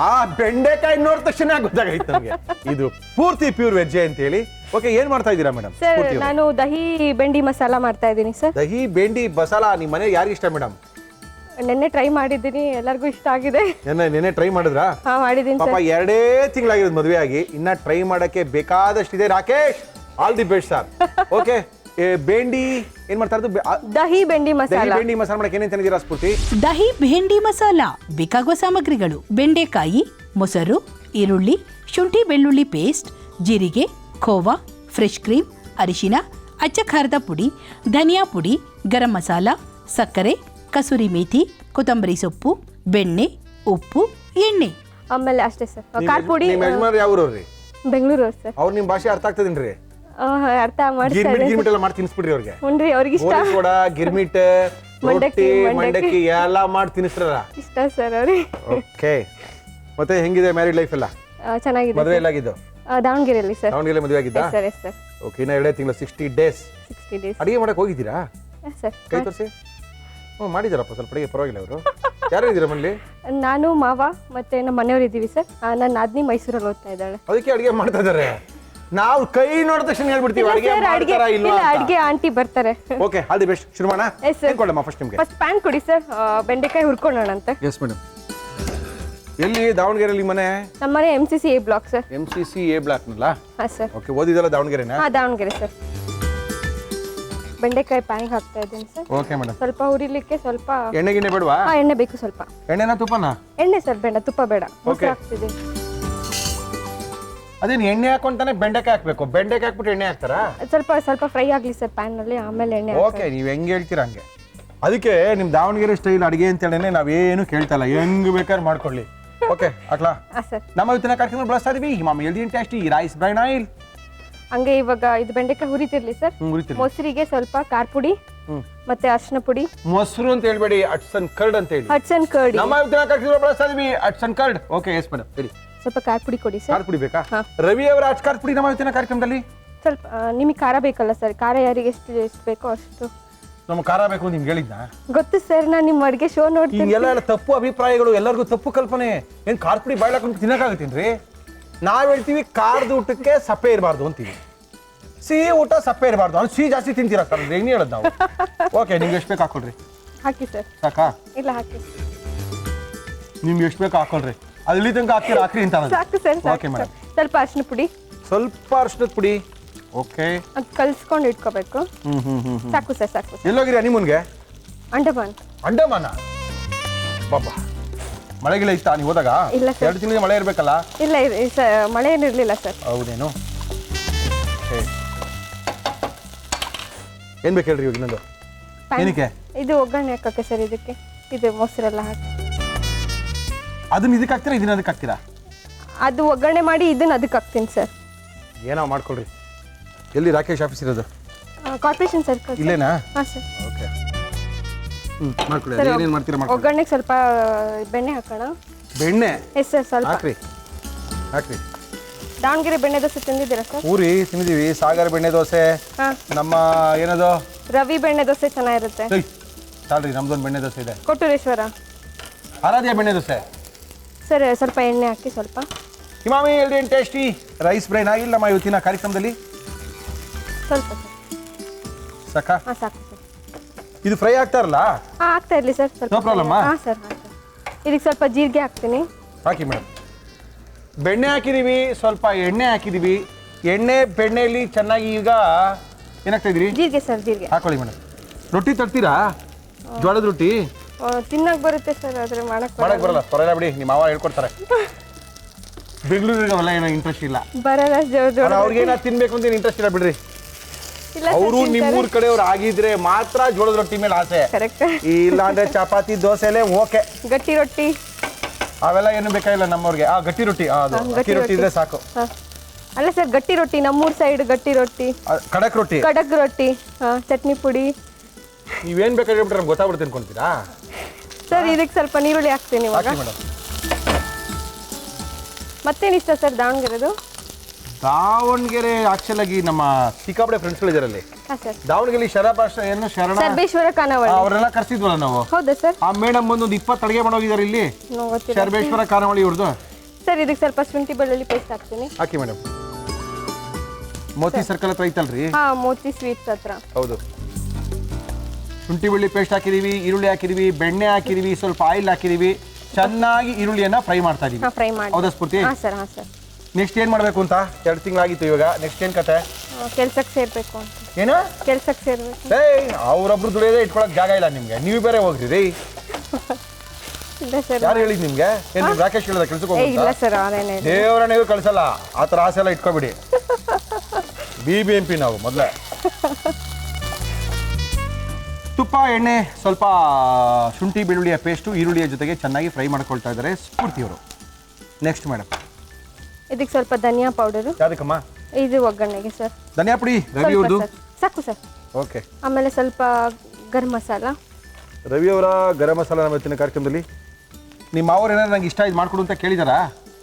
ಆ ಬೆಂಡೆಕಾಯಿ ನೋಡಿದ ತಕ್ಷಣ ಗೊತ್ತಾಗೈತೆ ನಮಗೆ ಇದು ಪೂರ್ತಿ ಪ್ಯೂರ್ ವೆಜ್ ಅಂತ ಹೇಳಿ. ಓಕೆ, ಏನ್ ಮಾಡ್ತಾ ಇದ್ದೀರಾ ಮೇಡಮ್? ಸರ್, ನಾನು ದಹಿ ಬೆಂಡಿ ಮಸಾಲ ಮಾಡ್ತಾ ಇದ್ದೀನಿ ಸರ್. ದಹಿ ಬೆಂಡಿ ಮಸಾಲ ನಿಮ್ಮ ಮನೆ ಯಾರಿಗೆ ಇಷ್ಟ ಮೇಡಮ್? ನೆನ್ನೆ ಟ್ರೈ ಮಾಡಿದ್ದೀನಿ, ಎಲ್ಲರಿಗೂ ಇಷ್ಟ ಆಗಿದೆ. ನೆನ್ನೆ ಟ್ರೈ ಮಾಡಿದ್ರಾ? ಹಾ, ಮಾಡಿದ್ದೀನಿ ಪಾಪ ಸರ್. 2 ತಿಂಗಳಾಗಿರೋದು ಮದುವೆ ಆಗಿ, ಇನ್ನ ಟ್ರೈ ಮಾಡಕ್ಕೆ ಬೇಕಾದಷ್ಟಿದೆ. Rakesh, all the best sir. Okay, ಬೆಂಡಿ ಏನ್ ಮಾಡ್ತಾ ಇರೋದು? ದಹಿ ಬೆಂಡಿ ದಹಿ ಮಸಾಲ. ಬೆಂಡಿ ಮಸಾಲ ಮಾಡಕ್ಕೆ ಏನೇನ್ ತಂದಿದ್ದೀರಾ ಸ್ಫೂರ್ತಿ? ದಹಿ ಭೇಂಡಿ ಮಸಾಲ ಬೇಕಾಗುವ ಸಾಮಗ್ರಿಗಳು: ಬೆಂಡೆಕಾಯಿ, ಮೊಸರು, ಈರುಳ್ಳಿ, ಶುಂಠಿ ಬೆಳ್ಳುಳ್ಳಿ ಪೇಸ್ಟ್, ಜೀರಿಗೆ, ಖೋವಾ, ಫ್ರೆಶ್ ಕ್ರೀಮ್, ಅರಿಶಿನ, ಅಚ್ಚ ಖಾರದ ಪುಡಿ, ಧನಿಯಾ ಪುಡಿ, ಗರಂ ಮಸಾಲ, ಸಕ್ಕರೆ, ಕಸೂರಿ ಮೇಥಿ, ಕೊತ್ತಂಬರಿ ಸೊಪ್ಪು, ಬೆಣ್ಣೆ, ಉಪ್ಪು, ಎಣ್ಣೆ. ಆಮೇಲೆ ಅಷ್ಟೇ ಸರ್. ಖಾರ ಪುಡಿ. ನಿಮ್ಮ ಯಜಮಾನ್ರು ಯಾವ ಊರವ್ರಿ? ಬೆಂಗಳೂರು ಸರ್. ಅವ್ರು ನಿಮ್ಮ ಭಾಷೆ ಅರ್ಥ ಆಗ್ತದೇನ್ರಿ? ಅರ್ಥ ಮಾಡಿಸ್ತಾ ಗಿರ್ಮಿಟ್ ಇದೆ. ಗಿರ್ಮಿಟ್ ಎಲ್ಲ ಮಾಡಿ ತಿನ್ಸ್ಬಿಡ್ರಿ ಅವ್ರಿಗೆ. ಹುನ್ರಿ, ಅವ್ರಿಗೆ ಇಷ್ಟ. ಗೋಲಿ ಸೋಡಾ, ಗಿರ್ಮಿಟ್, ಮಂಡಕ್ಕಿ, ರೊಟ್ಟಿ, ಮಂಡಕ್ಕಿ ಎಲ್ಲ ಮಾಡಿ ತಿನ್ನಿಸ್ತಾರ. ಇಷ್ಟ ಸರ್ ಅವ್ರಿಗೆ. ಓಕೆ, ಮತ್ತೆ ಹೆಂಗಿದೆ ಮ್ಯಾರಿಡ್ ಲೈಫ್ ಎಲ್ಲ? ಚೆನ್ನಾಗಿದೆ ಮದುವೆ ಸರ್. ಎಲ್ಲ ಆಗಿದ್ದು ದಾವಣಗೆರೆಯಲ್ಲಿ ಸರ್. ದಾವಣಗೆರೆ ಮದುವೆ ಆಗಿದ್ದ? Sir, yes sir. ಓಕೆ, ಇನ್ನ 2 ತಿಂಗಳು 60 ಡೇಸ್ 60 ಡೇಸ್. ಅಡಿಗೆ ಮಾಡಕ್ ಹೋಗಿದ್ದೀರಾ? ಸರ್, ಕೈ ತೋರಿಸಿ. ಹ್ಞೂ, ಮಾಡಿದಾರಪ್ಪ ಸ್ವಲ್ಪ ಅಡಿಗೆ, ಪರವಾಗಿಲ್ಲ. ಅವರು ಯಾರು ಇದ್ದೀರಾ ಮನೇಲಿ? ನಾನು, ಮಾವ ಮತ್ತೆ ನಮ್ಮ ಮನೆಯವರು ಇದ್ದೀವಿ ಸರ್. ನನ್ನ ನಾದ್ನಿ ಮೈಸೂರಲ್ಲಿ ಓದ್ತಾ ಇದ್ದಾಳೆ. ಅದಕ್ಕೆ ಅಡಿಗೆ ಮಾಡ್ತಾ ಇದಾರೆ. ನಾವು ಕೈ ನೋಡಿದ ತಕ್ಷಣ ಹೇಳ್ಬಿಡ್ತೀವಿ ಅಡಿಗೆ ಮಾಡ್ತಾರಾ ಇಲ್ವಾ ಅಂತ. ಅಡಿಗೆ ಆಂಟಿ ಬರ್ತಾರೆ. Okay, all the best. ಶುರು ಮಾಡೋಣ. Yes, sir. ಏನ್ ಕೊಡಮ್ಮ ಫಸ್ಟ್ ನಿಮ್ಗೆ? ಫಸ್ಟ್ ಪ್ಯಾನ್ ಕೊಡಿ ಸರ್, ಬೆಂಡೆಕಾಯಿ ಹುರ್ಕೊಳ್ಳೋಣ ಅಂತ. Yes madam. ಎಲ್ಲಿ ದಾವಣಗೆರೆಯಲ್ಲಿ ಮನೆ? ನಮ್ಮ ಮನೆ MCC A block sir. MCC A ಬ್ಲಾಕ್ನಲ್ಲ? ಹಾಂ ಸರ್. ಓಕೆ, ಓದಿದಲ್ಲ ದಾವಣಗೆರೆನಾ? ಹಾಂ, ದಾವಣಗೆರೆ ಸರ್. ಬೆಂಡೆಕಾಯಿ ಪ್ಯಾನಿಗೆ ಹಾಕ್ತಾ ಇದ್ದೀನಿ ಸರ್. Okay madam. ಸ್ವಲ್ಪ ಹುರಿಲಿಕ್ಕೆ ಸ್ವಲ್ಪ ಎಣ್ಣೆ ಗಿಣ್ಣೆ ಬೇಡವಾ? ಹಾಂ, ಎಣ್ಣೆ ಬೇಕು ಸ್ವಲ್ಪ. ಎಣ್ಣೆನಾ ತುಪ್ಪನಾ? ಎಣ್ಣೆ ಸರ್, ಬೇಡ ತುಪ್ಪ ಬೇಡ. Okay. ಮೊಸರು ಹಾಕ್ತಿದ್ದೀನಿ. ಅದೇನು ಎಣ್ಣೆ ಹಾಕೊಂತಾನೆ ಬೆಂಡೆಕಾಯಿ ಹಾಕ್ಬೇಕು? ಬೆಂಡೆಕಾಯಿ ಹಾಕ್ಬಿಟ್ಟು ಎಣ್ಣೆ ಹಾಕ್ತಾರಾ? ಸ್ವಲ್ಪ ಫ್ರೈ ಆಗಲಿ ಸರ್ ಪ್ಯಾನ್ನಲ್ಲಿ, ಆಮೇಲೆ ಎಣ್ಣೆ ಓಕೆ, ನೀವು ಹೆಂಗೆ ಹೇಳ್ತೀರಾ ಹಂಗೆ. ಅದಕ್ಕೆ ನಿಮ್ಮ ದಾವಣಗೆರೆ ಸ್ಟೈಲ್ ಅಡಿಗೆ ಅಂತ ಹೇಳಿ ನಾವೇನು ಕೇಳ್ತಾ ಇಲ್ಲ, ಹೆಂಗ್ ಬೇಕಾದ್ರೆ ಮಾಡ್ಕೊಳ್ಳಿ. ಓಕೆ, ಅಟ್ಲಾ ಹಾಂ ಸರ್. ನಮ್ಮ ಇವತ್ತಿನ ಕಾರ್ಯಕ್ರಮ ಬಳಸ್ತಾ ಇದೀವಿ Himam healthy and tasty rice bran oil. ಹಂಗೆ ಇವಾಗ ಇದು ಬೆಂಡೆಕಾಯಿ ಹುರಿತಿರ್ಲಿ ಸರ್. ಹುರಿತೀರಿ. ಮೊಸರಿಗೆ ಸ್ವಲ್ಪ ಖಾರ ಪುಡಿ ಮತ್ತೆ ಅರಿಶಿನ ಪುಡಿ. ಮೊಸರು ಅಂತ ಹೇಳ್ಬೇಡಿ, ಅಟ್ಸನ್ ಕರ್ಡ್ ಅಂತ ಹೇಳಿ. ಹಟ್ಸನ್ ಕರ್ಡಿ. ನಮ್ಮ ಇವತ್ತಿನ ಕಾರ್ಯಕ್ರಮ ಬಳಸ್ತಾ ಇದೀವಿ ಅಟ್ಸನ್ ಕರ್ಡ್. ಓಕೆ, ಎಸ್ ಮೇಡಮ್, ಹೇಳಿ. ಸ್ವಲ್ಪ ಖಾರ ಪುಡಿ ಕೊಡಿ ಸರ್. ಖಾರ ಪುಡಿ ಬೇಕಾ? ಹಾ. ರವಿ ಅವರ ಅಚ್ ಖಾರ ಪುಡಿ ನಮ್ಮ ಇವತ್ತಿನ ಕಾರ್ಯಕ್ರಮದಲ್ಲಿ. ಸ್ವಲ್ಪ ನಿಮಗೆ ಖಾರ ಬೇಕಲ್ಲ ಸರ್? ಖಾರ ಯಾರಿಗೆ ಎಷ್ಟು ಬೇಕೋ ಅಷ್ಟು. ನಮ್ಮ ಖಾರ ಬೇಕು ಅಂತ ನಿಮ್ಗೆ ಹೇಳಿದ್ನಾ? ಗೊತ್ತು ಸರ್, ನಾನು ನಿಮ್ಮ ಅಡುಗೆ ಶೋ ನೋಡ್ತೀನಿ. ಹಿಂಗೆಲ್ಲ ತಪ್ಪು ಅಭಿಪ್ರಾಯಗಳು, ಎಲ್ಲರಿಗೂ ತಪ್ಪು ಕಲ್ಪನೆ. ಏನ್ ಖಾರ ಪುಡಿ ಬಾಯ್ಲ್ ಹಾಕೊಂಡು ತಿನ್ನಕ್ಕಾಗತ್ತೇನ್ರಿ? ನಾವ್ ಹೇಳ್ತೀವಿ ಖಾರದ ಊಟಕ್ಕೆ ಸಪ್ಪೆ ಇರಬಾರ್ದು ಅಂತೀವಿ, ಸಿಹಿ ಊಟ ಸಪ್ಪೆ ಇರಬಾರ್ದು. ಅವ್ನು ಸಿಹಿ ಜಾಸ್ತಿ ತಿಂತೀರಾ ಸರ್, ಹೆಂಗೆ ಹೇಳೋದು ನಾವು? ಓಕೆ, ನಿಮ್ಗೆ ಎಷ್ಟು ಬೇಕು ಹಾಕೊಳ್ರಿ. ಹಾಕಿ ಸರ್. ಸಾಕಾ? ಇಲ್ಲ, ಹಾಕಿ. ನಿಮ್ಗೆ ಎಷ್ಟು ಬೇಕು ಹಾಕೊಳ್ರಿ. ಅದು ಇಲ್ಲಿ ತನಕ ಹಾಕ್ತೀರಾ ಹಾಕ್ರಿ ಅಂತ. ಸಾಕು ಸರ್, ಓಕೆ ಸಾಕು ಮೇಡಮ್. ಸರ್. ಸ್ವಲ್ಪ ಅರಿಶಿನ ಪುಡಿ, ಸ್ವಲ್ಪ ಅರ್ಶಿನದ ಪುಡಿ. ಓಕೆ, ಅದು ಕಲಿಸ್ಕೊಂಡು ಇಟ್ಕೋಬೇಕು. ಸಾಕು ಸರ್, ಸಾಕು ಸರ್. ಎಲ್ಲೋಗಿರಿ ಹನಿಮೂನ್ಗೆ? ಅಂಡಮಾನ್. ಅಂಡಮಾನ? ಬಾಬಾ, ಮಳೆಗಿಲ್ಲ ಇತ್ತಾ ನೀವು ಹೋದಾಗ? ಇಲ್ಲ ಸರ್. 2 ತಿಂಗಳಿಗೆ ಮಳೆ ಇರಬೇಕಲ್ಲ? ಇಲ್ಲ ಮಳೆ ಏನಿರಲಿಲ್ಲ ಸರ್. ಹೌದೇನು? ಏನ್ ಬೇಕು ಹೇಳ್ರಿ ಇವಾಗ ಇನ್ನೊಂದು? ಏನಕ್ಕೆ? ಇದು ಒಗ್ಗರಣೆ ಹಾಕೋಕೆ ಸರ್. ಇದಕ್ಕೆ ಇದು ಮೊಸರೆಲ್ಲ ಹಾಕಿ ಅದನ್ನ ಇದಕ್ಕೆ ಹಾಕ್ತೀರಾ, ಇದನ್ನ ಅದಕ್ಕೆ ಹಾಕ್ತೀರಾ? ಅದು ಒಗ್ಗರಣೆ ಮಾಡಿ ಇದನ್ನ ಅದಕ್ಕೆ ಹಾಕ್ತೀನಿ ಸರ್. ಏನೋ ಮಾಡ್ಕೊಳ್ರಿ. ಎಲ್ಲಿ ರಾಕೇಶ್ ಆಫೀಸ್ ಇರೋದು? Corporation circle. ಇಲ್ಲೇನಾ? ಹಾಂ ಸರ್. ಓಕೆ, ಮಾಡ್ಕೊಳ್ಳಿ. ಸರ್, ಏನೇನು ಮಾಡ್ತೀರಾ ಮಾಡ್ಕೊಳ್ಳಿ. ಒಗ್ಗರಣೆಗೆ ಸ್ವಲ್ಪ ಬೆಣ್ಣೆ ಹಾಕೋಣ. ಬೆಣ್ಣೆ? ಎಸ್ ಸರ್, ಸ್ವಲ್ಪ ಹಾಕ್ರಿ ಹಾಕ್ರಿ. ದಾವಣಗೆರೆ ಬೆಣ್ಣೆ ದೋಸೆ ತಿಂದಿದ್ದೀರಾ ಸರ್? ಪೂರಿ ತಿಂದಿದ್ದೀವಿ, ಸಾಗರ ಬೆಣ್ಣೆ ದೋಸೆ. ಹಾಂ. ನಮ್ಮ ಏನದು ರವಿ ಬೆಣ್ಣೆ ದೋಸೆ ಚೆನ್ನಾಗಿರುತ್ತೆ. ಸಾಲ್ರಿ, ನಮ್ದೊಂದು ಬೆಣ್ಣೆ ದೋಸೆ ಇದೆ. ಕೊಟ್ಟೂರೇಶ್ವರ. ಆರಾಧ್ಯ ಬೆಣ್ಣೆ ದೋಸೆ. ಸರ್, ಸ್ವಲ್ಪ ಎಣ್ಣೆ ಹಾಕಿ ಸ್ವಲ್ಪ. Himami healthy and tasty rice bran ಆಗಿಲ್ಲ ನಮ್ಮ ಇವತ್ತಿನ ಕಾರ್ಯಕ್ರಮದಲ್ಲಿ. ಸ್ವಲ್ಪ ಸರ್. ಸಾಕಾ? ಹಾಂ, ಸಾಕು ಸರ್. ಇದು ಫ್ರೈ ಆಗ್ತಾರಲ್ಲ? ಹಾಂ, ಆಗ್ತಾ ಇರಲಿ ಸರ್. ಸ್ವಲ್ಪ. No problem, ಹಾಂ ಸರ್, ಹಾಂ ಸರ್. ಇದಕ್ಕೆ ಸ್ವಲ್ಪ ಜೀರಿಗೆ ಹಾಕ್ತೀನಿ. ಹಾಕಿ ಮೇಡಮ್. ಬೆಣ್ಣೆ ಹಾಕಿದೀವಿ, ಸ್ವಲ್ಪ ಎಣ್ಣೆ ಹಾಕಿದೀವಿ. ಎಣ್ಣೆ ಬೆಣ್ಣೆಯಲ್ಲಿ ಚೆನ್ನಾಗಿ ಈಗ ಏನಾಗ್ತಾ ಇದ್ರಿ? ಜೀರಿಗೆ ಸರ್, ಜೀರಿಗೆ. ಹಾಕೊಳ್ಳಿ ಮೇಡಮ್. ರೊಟ್ಟಿ ತಟ್ತೀರಾ? ಜೋಳದ ರೊಟ್ಟಿ ತಿನ್ನಕ್ ಬರುತ್ತೆ ಸರ್ ಆದ್ರೆ ಮಾಡಕ್ ಮಾಡಕ್ ಬರಲ್ಲ ಪರವಾಗಿಲ್ಲ ಬಿಡಿ ನಿಮ್ಮ ಮಾವ ಹೇಳ್ಕೊಡ್ತಾರೆ ಬೆಂಗಳೂರಿಗೆ ಅವೆಲ್ಲ ಏನೋ ಇಂಟ್ರೆಸ್ಟ್ ಇಲ್ಲ ಬರಲ್ಲ ಜೋಳ ಅವ್ರಿಗೆ ಏನೋ ತಿನ್ಬೇಕು ಅಂತ ಇಂಟ್ರೆಸ್ಟ್ ಇಲ್ಲ ಬಿಡ್ರಿ ಇಲ್ಲ ಅವರು ನಿಮ್ಮೂರ್ ಕಡೆಯವ್ರು ಆಗಿದ್ರೆ ಮಾತ್ರ ಜೋಳದ ರೊಟ್ಟಿ ಮೇಲೆ ಆಸೆ ಕರೆಕ್ಟ್ ಇಲ್ಲ ಅಂದ್ರೆ ಚಪಾತಿ ದೋಸೆಲೆ ಓಕೆ ಗಟ್ಟಿ ರೊಟ್ಟಿ ಅವೆಲ್ಲ ಏನು ಬೇಕಾಗಿಲ್ಲ ನಮ್ಮವ್ರಿಗೆ ಗಟ್ಟಿ ರೊಟ್ಟಿ ಅದು ಅಕ್ಕಿ ರೊಟ್ಟಿ ಇದ್ರೆ ಸಾಕು ಹಾ. ಅಲ್ಲ ಸರ್ ಗಟ್ಟಿ ರೊಟ್ಟಿ ನಮ್ಮೂರ್ ಸೈಡ್ ಗಟ್ಟಿ ರೊಟ್ಟಿ ಕಡಕ್ ರೊಟ್ಟಿ ಕಡಕ್ ರೊಟ್ಟಿ ಚಟ್ನಿ ಪುಡಿ ನೀವೇನ್ ಬೇಕಾದ್ರೆ ಹೇಳ್ಬಿಟ್ರೆ ನಮ್ಗೆ ಗೊತ್ತಾಗ್ಬಿಡುತ್ತೆ ಅನ್ಕೊಂತೀರಾ ಸರ್ ಇದಕ್ಕೆ ಸ್ವಲ್ಪ ನೀರುಳ್ಳಿ ಹಾಕ್ತೀನಿ ಇವಾಗ ಹಾಕಿ ಮೇಡಮ್ ಮತ್ತೇನು ಇಷ್ಟ ಸರ್ ದಾವಣಗೆರೆದು ದಾವಣಗೆರೆ ಆಕ್ಚುಲ್ ಆಗಿ ನಮ್ಮ ಸಿಕ್ಕಾಪಡೆ ಫ್ರೆಂಡ್ಸ್ಗಳು ಇದಾರಲ್ಲಿ ಹಾಂ ಸರ್ ದಾವಣಗೆರೆ ಶರಭಾಷ ಏನು ಶರಣ ಸರ್ಬೇಶ್ವರ ಖಾನಾವಳಿ ಅವರೆಲ್ಲ ಕರ್ಸಿದ್ವಲ್ಲ ನಾವು ಹೌದಾ ಸರ್ ಆ ಮೇಡಮ್ ಬಂದು ಒಂದು 20 ಅಡುಗೆ ಮಾಡೋಗಿದ್ದಾರೆ ಇಲ್ಲಿ ಗೊತ್ತಿಲ್ಲ ಶರ್ಬೇಶ್ವರ ಖಾನಾವಳಿ ಇವ್ರದ್ದು ಸರ್ ಇದಕ್ಕೆ ಸ್ವಲ್ಪ ಶುಂಠಿ ಬೆಳ್ಳುಳ್ಳಿ ಪೇಸ್ಟ್ ಹಾಕ್ತೀನಿ ಹಾಕಿ ಮೇಡಮ್ ಮೋತಿ ಸರ್ಕಲ್ ಹತ್ರ ಐತಲ್ರಿ ಮೋತಿ ಸ್ವೀಟ್ಸ್ ಹತ್ರ ಹೌದು ಶುಂಠಿ ಬೆಳ್ಳಿ ಪೇಸ್ಟ್ ಹಾಕಿದೀವಿ ಈರುಳ್ಳಿ ಹಾಕಿದೀವಿ ಬೆಣ್ಣೆ ಹಾಕಿದೀವಿ ಸ್ವಲ್ಪ ಆಯಿಲ್ ಹಾಕಿದೀವಿ ಚೆನ್ನಾಗಿ ಈರುಳ್ಳಿಯನ್ನ ಫ್ರೈ ಮಾಡ್ತಾ ಇದೀವಿ ಫ್ರೈ ಮಾಡಿ ಹೌದಾ ಸ್ಫೂರ್ತಿ ಹಾಂ ಸರ್ ನೆಕ್ಸ್ಟ್ ಏನ್ ಮಾಡ್ಬೇಕು ಅಂತ 2 ತಿಂಗಳಾಗಿತ್ತು ಇವಾಗ ನೆಕ್ಸ್ಟ್ ಏನ್ ಕತೆ ಕೆಲ್ಸಕ್ಕೆ ಸೇರ್ಬೇಕು ಅಂತ ಏನು ಕೆಲ್ಸಕ್ಕೆ ಸೇರ್ಬೇಕು ಅವ್ರೊಬ್ರು ದುಡಿಯೋದೇ ಇಟ್ಕೊಳಕ್ ಜಾಗ ಇಲ್ಲ ನಿಮ್ಗೆ ನೀವು ಬೇರೆ ಹೋಗ್ರಿ ರೀ ಇಲ್ಲ ಸರ್ ಯಾರು ಹೇಳಿದ್ ನಿಮ್ಗೆ ಏನ್ ನಿಮ್ ರಾಕೇಶ್ ಹೇಳಿದ ಕೆಲ್ಸಕ್ಕೆ ಇಲ್ಲ ಹೋಗ್ತಾ ಸರ್ ಅದೇನೇ ದೇವರ ನೀವು ಕಳ್ಸಲ್ಲ ಆ ಥರ ಆಸೆ ಎಲ್ಲ ಇಟ್ಕೊಬಿಡಿ BBMP ನಾವು ಮೊದಲೇ ತುಪ್ಪ ಎಣ್ಣೆ ಸ್ವಲ್ಪ ಶುಂಠಿ ಬೆಳ್ಳುಳ್ಳಿಯ ಪೇಸ್ಟು ಈರುಳ್ಳಿಯ ಜೊತೆಗೆ ಚೆನ್ನಾಗಿ ಫ್ರೈ ಮಾಡ್ಕೊಳ್ತಾ ಇದ್ದಾರೆ ಸ್ಫೂರ್ತಿಯವರು ನೆಕ್ಸ್ಟ್ ಮೇಡಮ್ ಇದಕ್ಕೆ ಸ್ವಲ್ಪ ಧನಿಯಾ ಪೌಡರು ಯಾವ್ದಕ್ಕಮ್ಮ ಇದು ಒಗ್ಗರಣೆಗೆ ಸರ್ ಧನಿಯಾ ಪುಡಿ ರವಿ ಅವ್ರದ್ದು ಸಾಕು ಸರ್ ಓಕೆ ಆಮೇಲೆ ಸ್ವಲ್ಪ ಗರಂ ಮಸಾಲ ರವಿ ಅವರ ಗರಂ ಮಸಾಲ ನಮ್ಮ ಇವತ್ತಿನ ಕಾರ್ಯಕ್ರಮದಲ್ಲಿ ನಿಮ್ಮ ಅವ್ರು ಏನಾದ್ರು ನಂಗೆ ಇಷ್ಟ ಇದು ಮಾಡ್ಕೊಡು ಅಂತ ಕೇಳಿದಾರಾ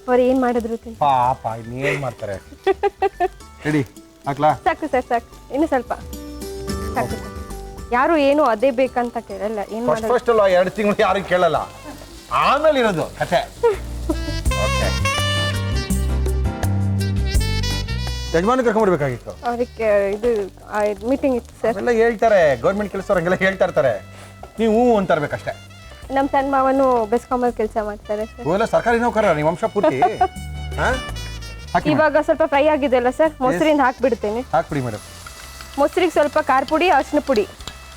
ಅವ್ರು ಏನು ಮಾಡಿದ್ರು ಪಾಪ ಇನ್ನೇನು ಮಾಡ್ತಾರೆ ರೆಡಿ ಹಾಕ್ಲಾ ಸಾಕು ಸರ್ ಸಾಕು ಇನ್ನು ಸ್ವಲ್ಪ ಸಾಕು ಸರ್ ಯಾರು ಏನು ಅದೇ ಬೇಕಂತ ಕೇಳಲ್ಲ ಏನು ಫಸ್ಟ್ ಮಾಡೋದು ಫಸ್ಟ್ ಅಲ್ಲ 2 ತಿಂಗಳು ಯಾರಿಗೂ ಕೇಳಲ್ಲ ಆಮೇಲೆ ಇರೋದು ಕತೆ ಓಕೆ ಯಜಮಾನ ಕರ್ಕೊಂಡ್ಬರ್ಬೇಕಾಗಿತ್ತು ಅವ್ರಿಗೆ ಇದು ಮೀಟಿಂಗ್ ಇತ್ತು ಸರ್ ಅವೆಲ್ಲ ಹೇಳ್ತಾರೆ ಗೌರ್ಮೆಂಟ್ ಕೆಲಸವ್ರು ಹಂಗೆಲ್ಲ ಹೇಳ್ತಾ ಇರ್ತಾರೆ ನೀವು ಅಂತ ಇರ್ಬೇಕಷ್ಟೇ ನಮ್ಮ ಸಣ್ಣ ಮಾವನು ಬೆಸ್ಕಾಮಲ್ಲಿ ಕೆಲಸ ಮಾಡ್ತಾರೆ ಸರ್ ಇವೆಲ್ಲ ಸರ್ಕಾರಿ ನೌಕರ ನಿಮ್ಮ ವಂಶ ಪೂರ್ತಿ ಹಾಕಿ ಇವಾಗ ಸ್ವಲ್ಪ ಫ್ರೈ ಆಗಿದೆ ಅಲ್ಲ ಸರ್ ಮೊಸರಿಂದ ಹಾಕ್ಬಿಡ್ತೇನೆ ಹಾಕ್ಬಿಡಿ ಮೇಡಮ್ ಮೊಸರಿಗೆ ಸ್ವಲ್ಪ ಖಾರ ಪುಡಿ ಅರಿಶಿನ ಪುಡಿ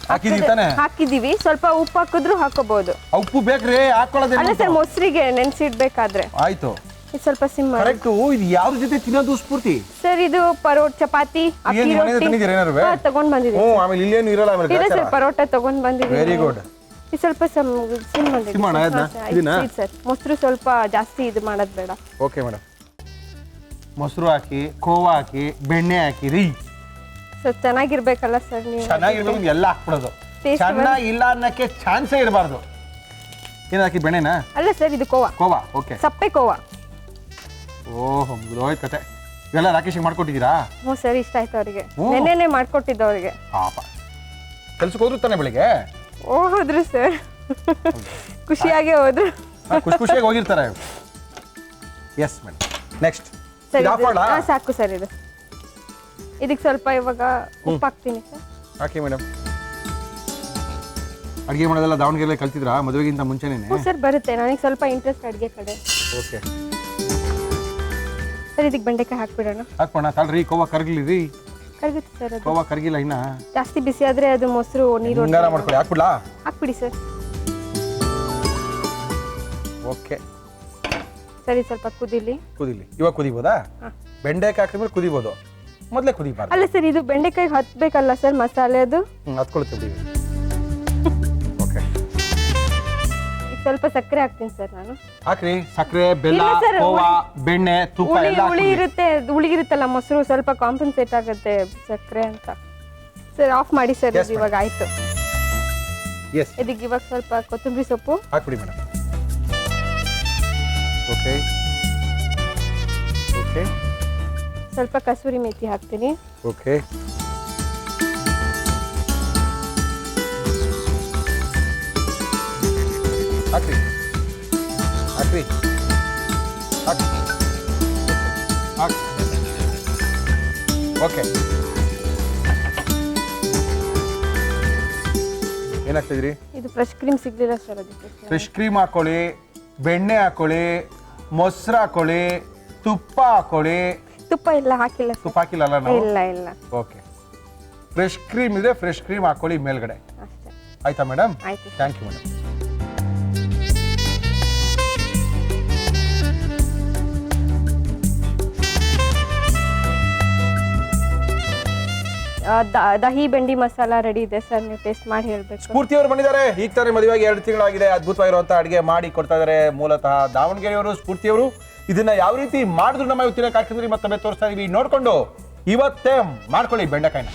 ಹಾಕಿದೀವಿ ತಾನೆ ಹಾಕಿದೀವಿ ಸ್ವಲ್ಪ ಉಪ್ಪು ಹಾಕಿದ್ರು ಹಾಕೋಬಹುದು ಉಪ್ಪು ಬೇಕ್ರಿ ಹಾಕೊಳ್ಳೋದೇ ಅಲ್ಲ ಸರ್ ಮೊಸರಿಗೆ ನೆನ್ಸಿಡ್ಬೇಕಾದ್ರೆ ಆಯ್ತು ಇದು ಸ್ವಲ್ಪ ಸಿಮ್ ಮಾಡಿ ಕರೆಕ್ಟು ಇದು ಯಾವ್ದ್ರ ಜೊತೆ ತಿನ್ನೋದು ಸ್ಫೂರ್ತಿ ಸರ್ ಇದು ಪರೋಟ ಚಪಾತಿ ಅಕ್ಕಿ ಏನ್ ಮನೆಯಿಂದ ರೊಟ್ಟಿ ತಂದಿದ್ದೀರಾ ಏನಾರು ತಗೊಂಡ್ ಬಂದಿದ್ದೀನಿ ಹ್ಞೂ ಆಮೇಲೆ ಇಲ್ಲೇನು ಇರಲ್ಲ ಆಮೇಲೆ ಇಲ್ಲ ಗ್ರಾಚಾರ. ಸರ್ ಪರೋಟ ತಗೊಂಡ್ ಬಂದಿದ್ದೀನಿ ವೆರಿ ಗುಡ್ ಇದು ಸ್ವಲ್ಪ ಸಿಮ್ ಸಿಮ್ ಮಾಡ ಅದನ್ನ? ಇದನ್ನ? ಸರ್ ಮೊಸರು ಸ್ವಲ್ಪ ಜಾಸ್ತಿ ಇದು ಮಾಡೋದು ಬೇಡ ಓಕೆ ಮೇಡಮ್ ಮೊಸರು ಹಾಕಿ ಕೋವಾ ಹಾಕಿ ಬೆಣ್ಣೆ ಹಾಕಿರಿ ಸ್ವಲ್ಪ ಚೆನ್ನಾಗಿರ್ಬೇಕಲ್ಲ ಸರ್ ನೀವು ಚೆನ್ನಾಗಿರ್ಬೇಕು ಎಲ್ಲ ಹಾಕ್ಬಿಡೋದು Taste ಚೆನ್ನಾಗಿಲ್ಲ ಅನ್ನಕ್ಕೆ ಚಾನ್ಸೇ ಇರಬಾರ್ದು ಏನು ಹಾಕಿ ಬೆಣ್ಣೆನಾ ಅಲ್ಲ ಸರ್ ಇದು ಕೋವಾ ಕೋವಾ ಓಕೆ ಸಪ್ಪೆ ಕೋವಾ ಓಹ್ ಮುಗಿದೋಯ್ತು ಕತೆ ಇವೆಲ್ಲ ರಾಕೇಶಿಗೆ ಮಾಡ್ಕೊಟ್ಟಿದ್ದೀರಾ ಹ್ಞೂ ಸರ್ ಇಷ್ಟ ಆಯ್ತು ಅವರಿಗೆ ಹ್ಞೂ. ನೆನ್ನೆನೆ ಮಾಡ್ಕೊಟ್ಟಿದ್ದು ಅವರಿಗೆ ಪಾಪ ಕೆಲ್ಸಕ್ಕೆ ಹೋದ್ರು ತಾನೆ ಬೆಳಿಗ್ಗೆ ಹೋದ್ರು ಸರ್ ಖುಷಿಯಾಗೇ ಹೋದ್ರು ಖುಷಿ ಖುಷಿಯಾಗಿ ಹೋಗಿರ್ತಾರೆ ಎಸ್ ಮೇಡಮ್ ನೆಕ್ಸ್ಟ್ ಸರಿ ಆಫ್ ಮಾಡಲಾ ಸಾಕು ಸರ್ ಇದು ಇದಕ್ಕೆ ಸ್ವಲ್ಪ ಇವಾಗ ಉಪ್ಪು ಹಾಕ್ತೀನಿ ಸರ್ ಹಾಕಿ ಮೇಡಮ್ ಅಡುಗೆ ಮಾಡೋದೆಲ್ಲ ದಾವಣಗೆರೆ ಕಲ್ತಿದ್ರಾ ಮದುವೆಗಿಂತ ಮುಂಚೆನೇ ಹ್ಞೂ ಸರ್ ಬರುತ್ತೆ ನನಗೆ ಸ್ವಲ್ಪ ಇಂಟ್ರೆಸ್ಟ್ ಅಡುಗೆ ಕಡೆ ಓಕೆ ಸರ್ ಇದಕ್ಕೆ ಬೆಂಡೆಕಾಯಿ ಹಾಕ್ಬಿಡೋಣ ಹಾಕ್ಬೋಣ ತಡ್ರಿ ಕೋವಾ ಕರ್ಗಿಲಿ ರೀ ಕರಗುತ್ತೆ ಸರ್ ಅದು ಕೋವಾ ಕರ್ಗಿಲ್ಲ ಇನ್ನ ಜಾಸ್ತಿ ಬಿಸಿ ಆದರೆ ಅದು ಮೊಸರು ನೀರು ಹಿಂಗಾರ ಮಾಡ್ಕೊಳ್ಳಿ ಹಾಕ್ಬಿಡ್ಲಾ ಹಾಕ್ಬಿಡಿ ಸರ್ ಓಕೆ ಸರಿ ಸ್ವಲ್ಪ ಕುದಿಲಿ ಕುದಿಲಿ ಇವಾಗ ಕುದಿಬೋದಾ ಹಾಂ. ಬೆಂಡೆಕಾಯಿ ಹಾಕಿದ್ಮೇಲೆ ಕುದಿಬೋದು ಮೊದಲೇ ಕುದಿಬಾರ್ದು ಅಲ್ಲ ಸರ್ ಇದು ಬೆಂಡೆಕಾಯಿ ಹತ್ಬೇಕಲ್ಲ ಸರ್ ಮಸಾಲೆ ಅದು ಹತ್ಕೊಳುತ್ತೆ ಬಿಡಿ ಓಕೆ ಈಗ ಸ್ವಲ್ಪ ಸಕ್ಕರೆ ಹಾಕ್ತೀನಿ ಸರ್ ನಾನು ಹಾಕ್ರಿ ಸಕ್ಕರೆ ಬೆಲ್ಲ ಇಲ್ಲ sir, ಕೋವಾ ಬೆಣ್ಣೆ ತುಪ್ಪ ಹುಳಿ ಎಲ್ಲ ಹುಳಿ ಹಾಕ್ಬಿಡಿ. ಇರುತ್ತೆ ಹುಳಿಗಿರುತ್ತಲ್ಲ ಮೊಸರು ಸ್ವಲ್ಪ ಕಾಂಪನ್ಸೇಟ್ ಆಗುತ್ತೆ ಸಕ್ಕರೆ ಅಂತ ಸರ್ ಆಫ್ ಮಾಡಿ ಸರ್ Yes, ಇದು ಇವಾಗ ಆಯ್ತು ಎಸ್ ಇದಕ್ಕೆ ಇವಾಗ ಸ್ವಲ್ಪ ಕೊತ್ತಂಬರಿ ಸೊಪ್ಪು ಹಾಕ್ಬಿಡಿ ಮೇಡಮ್ ಓಕೆ ಓಕೆ ಸ್ವಲ್ಪ ಕಸೂರಿ ಮೇಥಿ ಹಾಕ್ತೀನಿ ಓಕೆ ಹಾಕ್ರಿ ಹಾಕ್ರಿ ಹಾಕಿ ಹಾಕಿ ಓಕೆ ಏನಾಗ್ತಿದ್ರಿ ಇದು ಫ್ರೆಶ್ ಕ್ರೀಮ್ ಸಿಗ್ಲಿಲ್ಲ ಸರ್ ಅದಕ್ಕೆ ಫ್ರೆಶ್ ಕ್ರೀಮ್ ಹಾಕೊಳ್ಳಿ ಬೆಣ್ಣೆ ಹಾಕೊಳ್ಳಿ ಮೊಸರು ಹಾಕೊಳ್ಳಿ ತುಪ್ಪ ಹಾಕೊಳ್ಳಿ ತುಪ್ಪ ಇಲ್ಲ ಹಾಕಿಲ್ಲ ಸರ್ ತುಪ್ಪ ಹಾಕಿಲ್ಲಲ್ಲ ನಾವು ಇಲ್ಲ ಇಲ್ಲ ಓಕೆ ಫ್ರೆಶ್ ಕ್ರೀಮ್ ಇದೆ ಫ್ರೆಶ್ ಕ್ರೀಮ್ ಹಾಕೊಳ್ಳಿ ಮೇಲ್ಗಡೆ ಅಷ್ಟೇ ಆಯ್ತಾ ಮೇಡಮ್? ಆಯ್ತು. Thank you madam. Dahi bhindi masala ready ಇದೆ ಸರ್, ನೀವು ಟೇಸ್ಟ್ ಮಾಡಿ ಹೇಳ್ಬೇಕು. ಸ್ಫೂರ್ತಿ ಅವರು ಬಂದಿದ್ದಾರೆ. ಈಗ ತಾನೇ ಮದುವೆಯಾಗಿ 2 ತಿಂಗಳಾಗಿದೆ. ಅದ್ಭುತವಾಗಿರುವಂತ ಅಡುಗೆ ಮಾಡಿ ಕೊಡ್ತಾ ಇದ್ದಾರೆ. ಮೂಲತಃ ದಾವಣಗೆರೆಯವರು ಸ್ಫೂರ್ತಿ ಅವರು. ಇದನ್ನ ಯಾವ ರೀತಿ ಮಾಡಿದ್ರು ನಮ್ಮ ಇವತ್ತಿನ ಕಾರ್ಯಕ್ರಮದಲ್ಲಿ ಮತ್ತೊಮ್ಮೆ ತೋರಿಸ್ತಾ ಇದೀವಿ, ನೋಡ್ಕೊಂಡು ಇವತ್ತೇ ಮಾಡ್ಕೊಳ್ಳಿ ಬೆಂಡೆಕಾಯಿನ.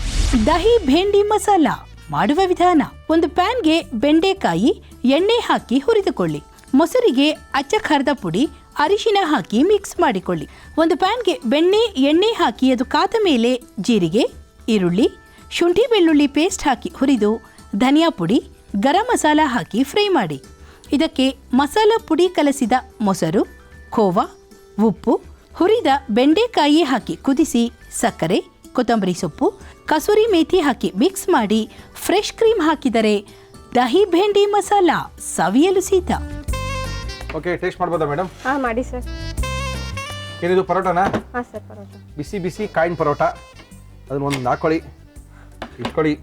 ದಹಿ ಭೇಂಡಿ ಮಸಾಲ ಮಾಡುವ ವಿಧಾನ: ಒಂದು ಪ್ಯಾನ್ಗೆ ಬೆಂಡೆಕಾಯಿ, ಎಣ್ಣೆ ಹಾಕಿ ಹುರಿದುಕೊಳ್ಳಿ. ಮೊಸರಿಗೆ ಅಚ್ಚ ಖಾರದ ಪುಡಿ, ಅರಿಶಿನ ಹಾಕಿ ಮಿಕ್ಸ್ ಮಾಡಿಕೊಳ್ಳಿ. ಒಂದು ಪ್ಯಾನ್ಗೆ ಬೆಣ್ಣೆ, ಎಣ್ಣೆ ಹಾಕಿ ಅದು ಕಾದ ಮೇಲೆ ಜೀರಿಗೆ, ಈರುಳ್ಳಿ, ಶುಂಠಿ ಬೆಳ್ಳುಳ್ಳಿ ಪೇಸ್ಟ್ ಹಾಕಿ ಹುರಿದು ಧನಿಯಾ ಪುಡಿ, ಗರಂ ಮಸಾಲ ಹಾಕಿ ಫ್ರೈ ಮಾಡಿ. ಇದಕ್ಕೆ ಮಸಾಲ ಪುಡಿ ಕಲಸಿದ ಮೊಸರು, ಖೋವಾ, ಉಪ್ಪು, ಹುರಿದ ಬೆಂಡೆಕಾಯಿ ಹಾಕಿ ಕುದಿಸಿ ಸಕ್ಕರೆ, ಕೊತ್ತಂಬರಿ ಸೊಪ್ಪು, ಕಸೂರಿ ಮೇಥಿ ಹಾಕಿ ಮಿಕ್ಸ್ ಮಾಡಿ ಫ್ರೆಶ್ ಕ್ರೀಮ್ ಹಾಕಿದರೆ ದಹಿ ಭೇಂಡಿ ಮಸಾಲ ಸವಿಯಲು ಸಿದ್ಧ. ಓಕೆ, ಟೇಸ್ಟ್ ಮಾಡ್ಬೋದಾ ಮೇಡಮ್? ಹಾಂ ಮಾಡಿ ಸರ್. ಏನಿದು ಪರೋಟಾನಾ? ಹಾಂ ಸರ್, ಪರೋಟ. ಬಿಸಿ ಬಿಸಿ ಕಾಯಿನ ಪರೋಟ. ಅದನ್ನ ಒಂದು ಹಾಕೊಳ್ಳಿ, ಇಟ್ಕೊಳ್ಳಿ.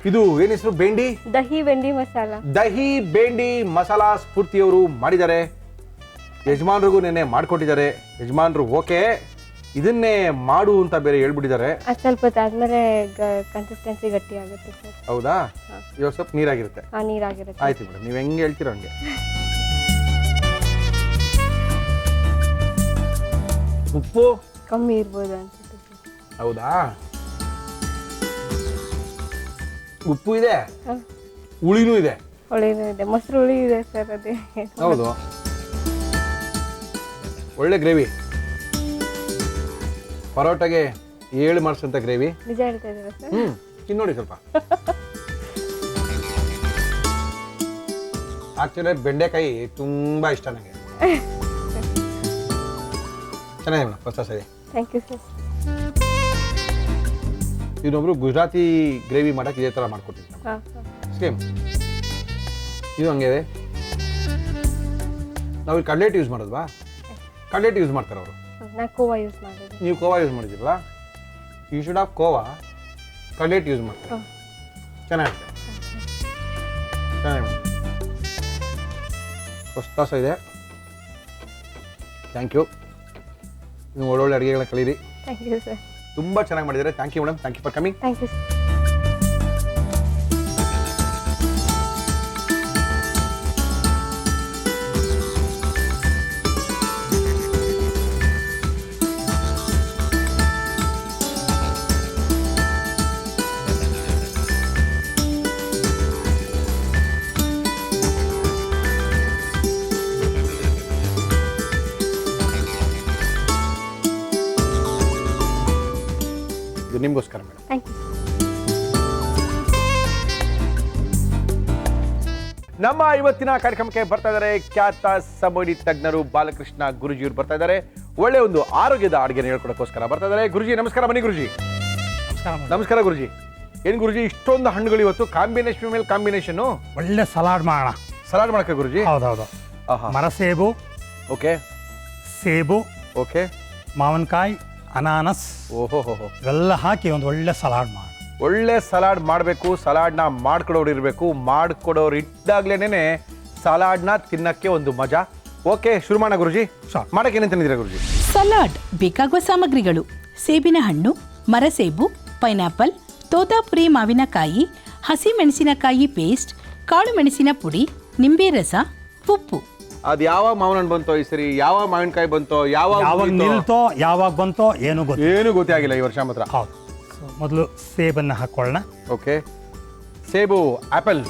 ಇದು ಏನ್ ಹೆಸರು? ಬೆಂಡಿ ದಹಿ ಬೆಂಡಿ ಮಸಾಲ. ದಹಿ ಬೆಂಡಿ ಮಸಾಲ ಸ್ಫೂರ್ತಿಯವರು ಮಾಡಿದ್ದಾರೆ. ಯಜಮಾನ್ರಿಗೂ ನೆನ್ನೆ ಮಾಡಿಕೊಟ್ಟಿದ್ದಾರೆ. ಯಜಮಾನ್ರು ಓಕೆ, ಇದನ್ನೇ ಮಾಡು ಅಂತ ಬೇರೆ ಹೇಳ್ಬಿಟ್ಟಿದ್ದಾರೆ. ಅದು ಸ್ವಲ್ಪ ಹೊತ್ತಾದ್ಮೇಲೆ ಕನ್ಸಿಸ್ಟೆನ್ಸಿ ಗಟ್ಟಿ ಆಗುತ್ತೆ ಸರ್. ಹೌದಾ? ಇವಾಗ ಸ್ವಲ್ಪ ನೀರಾಗಿರುತ್ತೆ. ಹಾಂ, ನೀರಾಗಿರುತ್ತೆ. ಆಯ್ತು ಮೇಡಮ್, ನೀವು ಹೆಂಗೆ ಹೇಳ್ತೀರೋ ಹಂಗೆ. ಉಪ್ಪು ಕಮ್ಮಿ ಇರ್ಬೋದು ಅನ್ಸುತ್ತೆ ಸರ್. ಹೌದಾ? ಉಪ್ಪು ಇದೆ, ಹಾಂ, ಹುಳಿನೂ ಇದೆ. ಹುಳಿನೂ ಇದೆ, ಮೊಸರು ಹುಳಿ ಇದೆ ಸರ್. ಅದೇ ಹೌದು, ಒಳ್ಳೆ ಗ್ರೇವಿ. ಪರೋಟಾಗೆ 7 marks gravy. ನಿಜ ಹೇಳ್ತಾ ಇದ್ದೀರಾ ಸರ್? ತಿನ್ ನೋಡಿ ಸ್ವಲ್ಪ. ಆಕ್ಚುಲಿ ಬೆಂಡೆಕಾಯಿ ತುಂಬಾ ಇಷ್ಟ ನನಗೆ. ಚೆನ್ನಾಗಿದೆ ಮೇಡಮ್, ಹೊಸ ಸರಿ. Thank you sir. ಇನ್ನೊಬ್ರು ಗುಜರಾತಿ ಗ್ರೇವಿ ಮಾಡಕ್ಕೆ ಇದೇ ಥರ ಮಾಡ್ಕೊಟ್ಟಿದ್ದೆ ಹಾಂ ಹಾಂ. ಸೇಮ್ ಇದು ಹಂಗೆ ಇದೆ. ನಾವು ಇಲ್ಲಿ ಕಡ್ಲೆಟ್ ಯೂಸ್ ಮಾಡೋದ್ವಾ? ಕಡ್ಲೆಟ್ ಯೂಸ್ ಮಾಡ್ತಾರೆ ಅವರು. ನಾನು ಕೋವಾ ಯೂಸ್ ಮಾಡಿದ್ದೆ. ನೀವು ಕೋವಾ ಯೂಸ್ ಮಾಡಿದಿರಲ್ಲ, you should of khoa. Cutlet use ಮಾಡ್ತಾರೆ. ಚೆನ್ನಾಗಿದೆ, ಚೆನ್ನಾಗಿದೆ. ಹೊಸ ಇದೆ. Thank you. ನೀವು ಒಳ್ಳೊಳ್ಳೆ ಅಡುಗೆಗಳನ್ನ ಕಲೀರಿ. Thank you sir. ತುಂಬ ಚೆನ್ನಾಗಿ ಮಾಡಿದ್ದಾರೆ. Thank you madam. Thank you for coming. Thank you sir. ಇದು ನಿಮಗೋಸ್ಕರ ಮೇಡಮ್. Thank you. ನಮ್ಮ ಇವತ್ತಿನ ಕಾರ್ಯಕ್ರಮಕ್ಕೆ ಬರ್ತಾ ಇದ್ದಾರೆ ಖ್ಯಾತ ಸಂಬೋಧಿ ತಜ್ಞರು ಬಾಲಕೃಷ್ಣ ಗುರುಜಿಯವರು ಬರ್ತಾ ಇದ್ದಾರೆ. ಒಳ್ಳೆ ಒಂದು ಆರೋಗ್ಯದ ಅಡುಗೆ ಹೇಳ್ಕೊಡೋಕ್ಕೋಸ್ಕರ ಬರ್ತಾ ಇದ್ದಾರೆ. ಗುರುಜಿ ನಮಸ್ಕಾರ. ಬನ್ನಿ ಗುರುಜಿ. ನಮಸ್ಕಾರ ಗುರುಜಿ. ಏನು ಗುರುಜಿ ಇಷ್ಟೊಂದು ಹಣ್ಣುಗಳು ಇವತ್ತು? ಕಾಂಬಿನೇಷನ್ ಮೇಲೆ ಕಾಂಬಿನೇಷನ್. ಒಳ್ಳೆ ಸಲಾಡ್ ಮಾಡೋಣ. ಸಲಾಡ್ ಮಾಡಕ್ಕೆ ಗುರುಜಿ? ಹೌದೌದು. ಆಹಾ. ಮರಸೇಬು, ಓಕೆ, ಸೇಬು, ಓಕೆ, ಮಾವಿನಕಾಯಿ, ಅನಾನಸ್ ಓಹೋ ಇವೆಲ್ಲ ಹಾಕಿ ಒಂದು ಒಳ್ಳೆ ಸಲಾಡ್ ಮಾಡೋಣ. ಒಳ್ಳೆ ಸಲಾಡ್ ಮಾಡಬೇಕು. ಸಲಾಡ್ನ ಮಾಡ್ಕೊಡೋರು ಇರಬೇಕು. ಮಾಡ್ಕೊಡೋರು ಇದ್ದಾಗ್ಲೇನೆ ಸಲಾಡ್ನ ತಿನ್ನಕ್ಕೆ ಒಂದು ಮಜಾ. ಓಕೆ, ಶುರು ಮಾಡೋಣ ಗುರುಜಿ. ಮಾಡಕ್ಕೆ ಏನೇನು ತಂದಿದ್ದೀರಾ ಗುರುಜಿ? ಸಲಾಡ್ ಬೇಕಾಗುವ ಸಾಮಗ್ರಿಗಳು: ಸೇಬಿನ ಹಣ್ಣು, ಮರಸೇಬು, ಪೈನಾಪಲ್, ತೋತಾಪುರಿ ಮಾವಿನಕಾಯಿ, ಹಸಿ ಮೆಣಸಿನಕಾಯಿ ಪೇಸ್ಟ್, ಕಾಳು ಮೆಣಸಿನ ಪುಡಿ, ನಿಂಬೆ ರಸ, ಉಪ್ಪು. ಅದು ಯಾವಾಗ ಮಾವಿನ ಹಣ್ಣು ಬಂತೋ ಈ ಸರಿ, ಯಾವ ಮಾವಿನಕಾಯಿ ಬಂತೋ, ಯಾವಾಗ ನಿಲ್ತೋ ಯಾವಾಗ ಬಂತೋ ಏನು ಗೊತ್ತೇ ಆಗಿಲ್ಲ ಈ ವರ್ಷ ಮಾತ್ರ. ಹೌದು. ಮೊದಲು ಸೇಬನ್ನು ಹಾಕೊಳ್ಳೋಣ. ಓಕೆ, ಸೇಬು, ಆಪಲ್.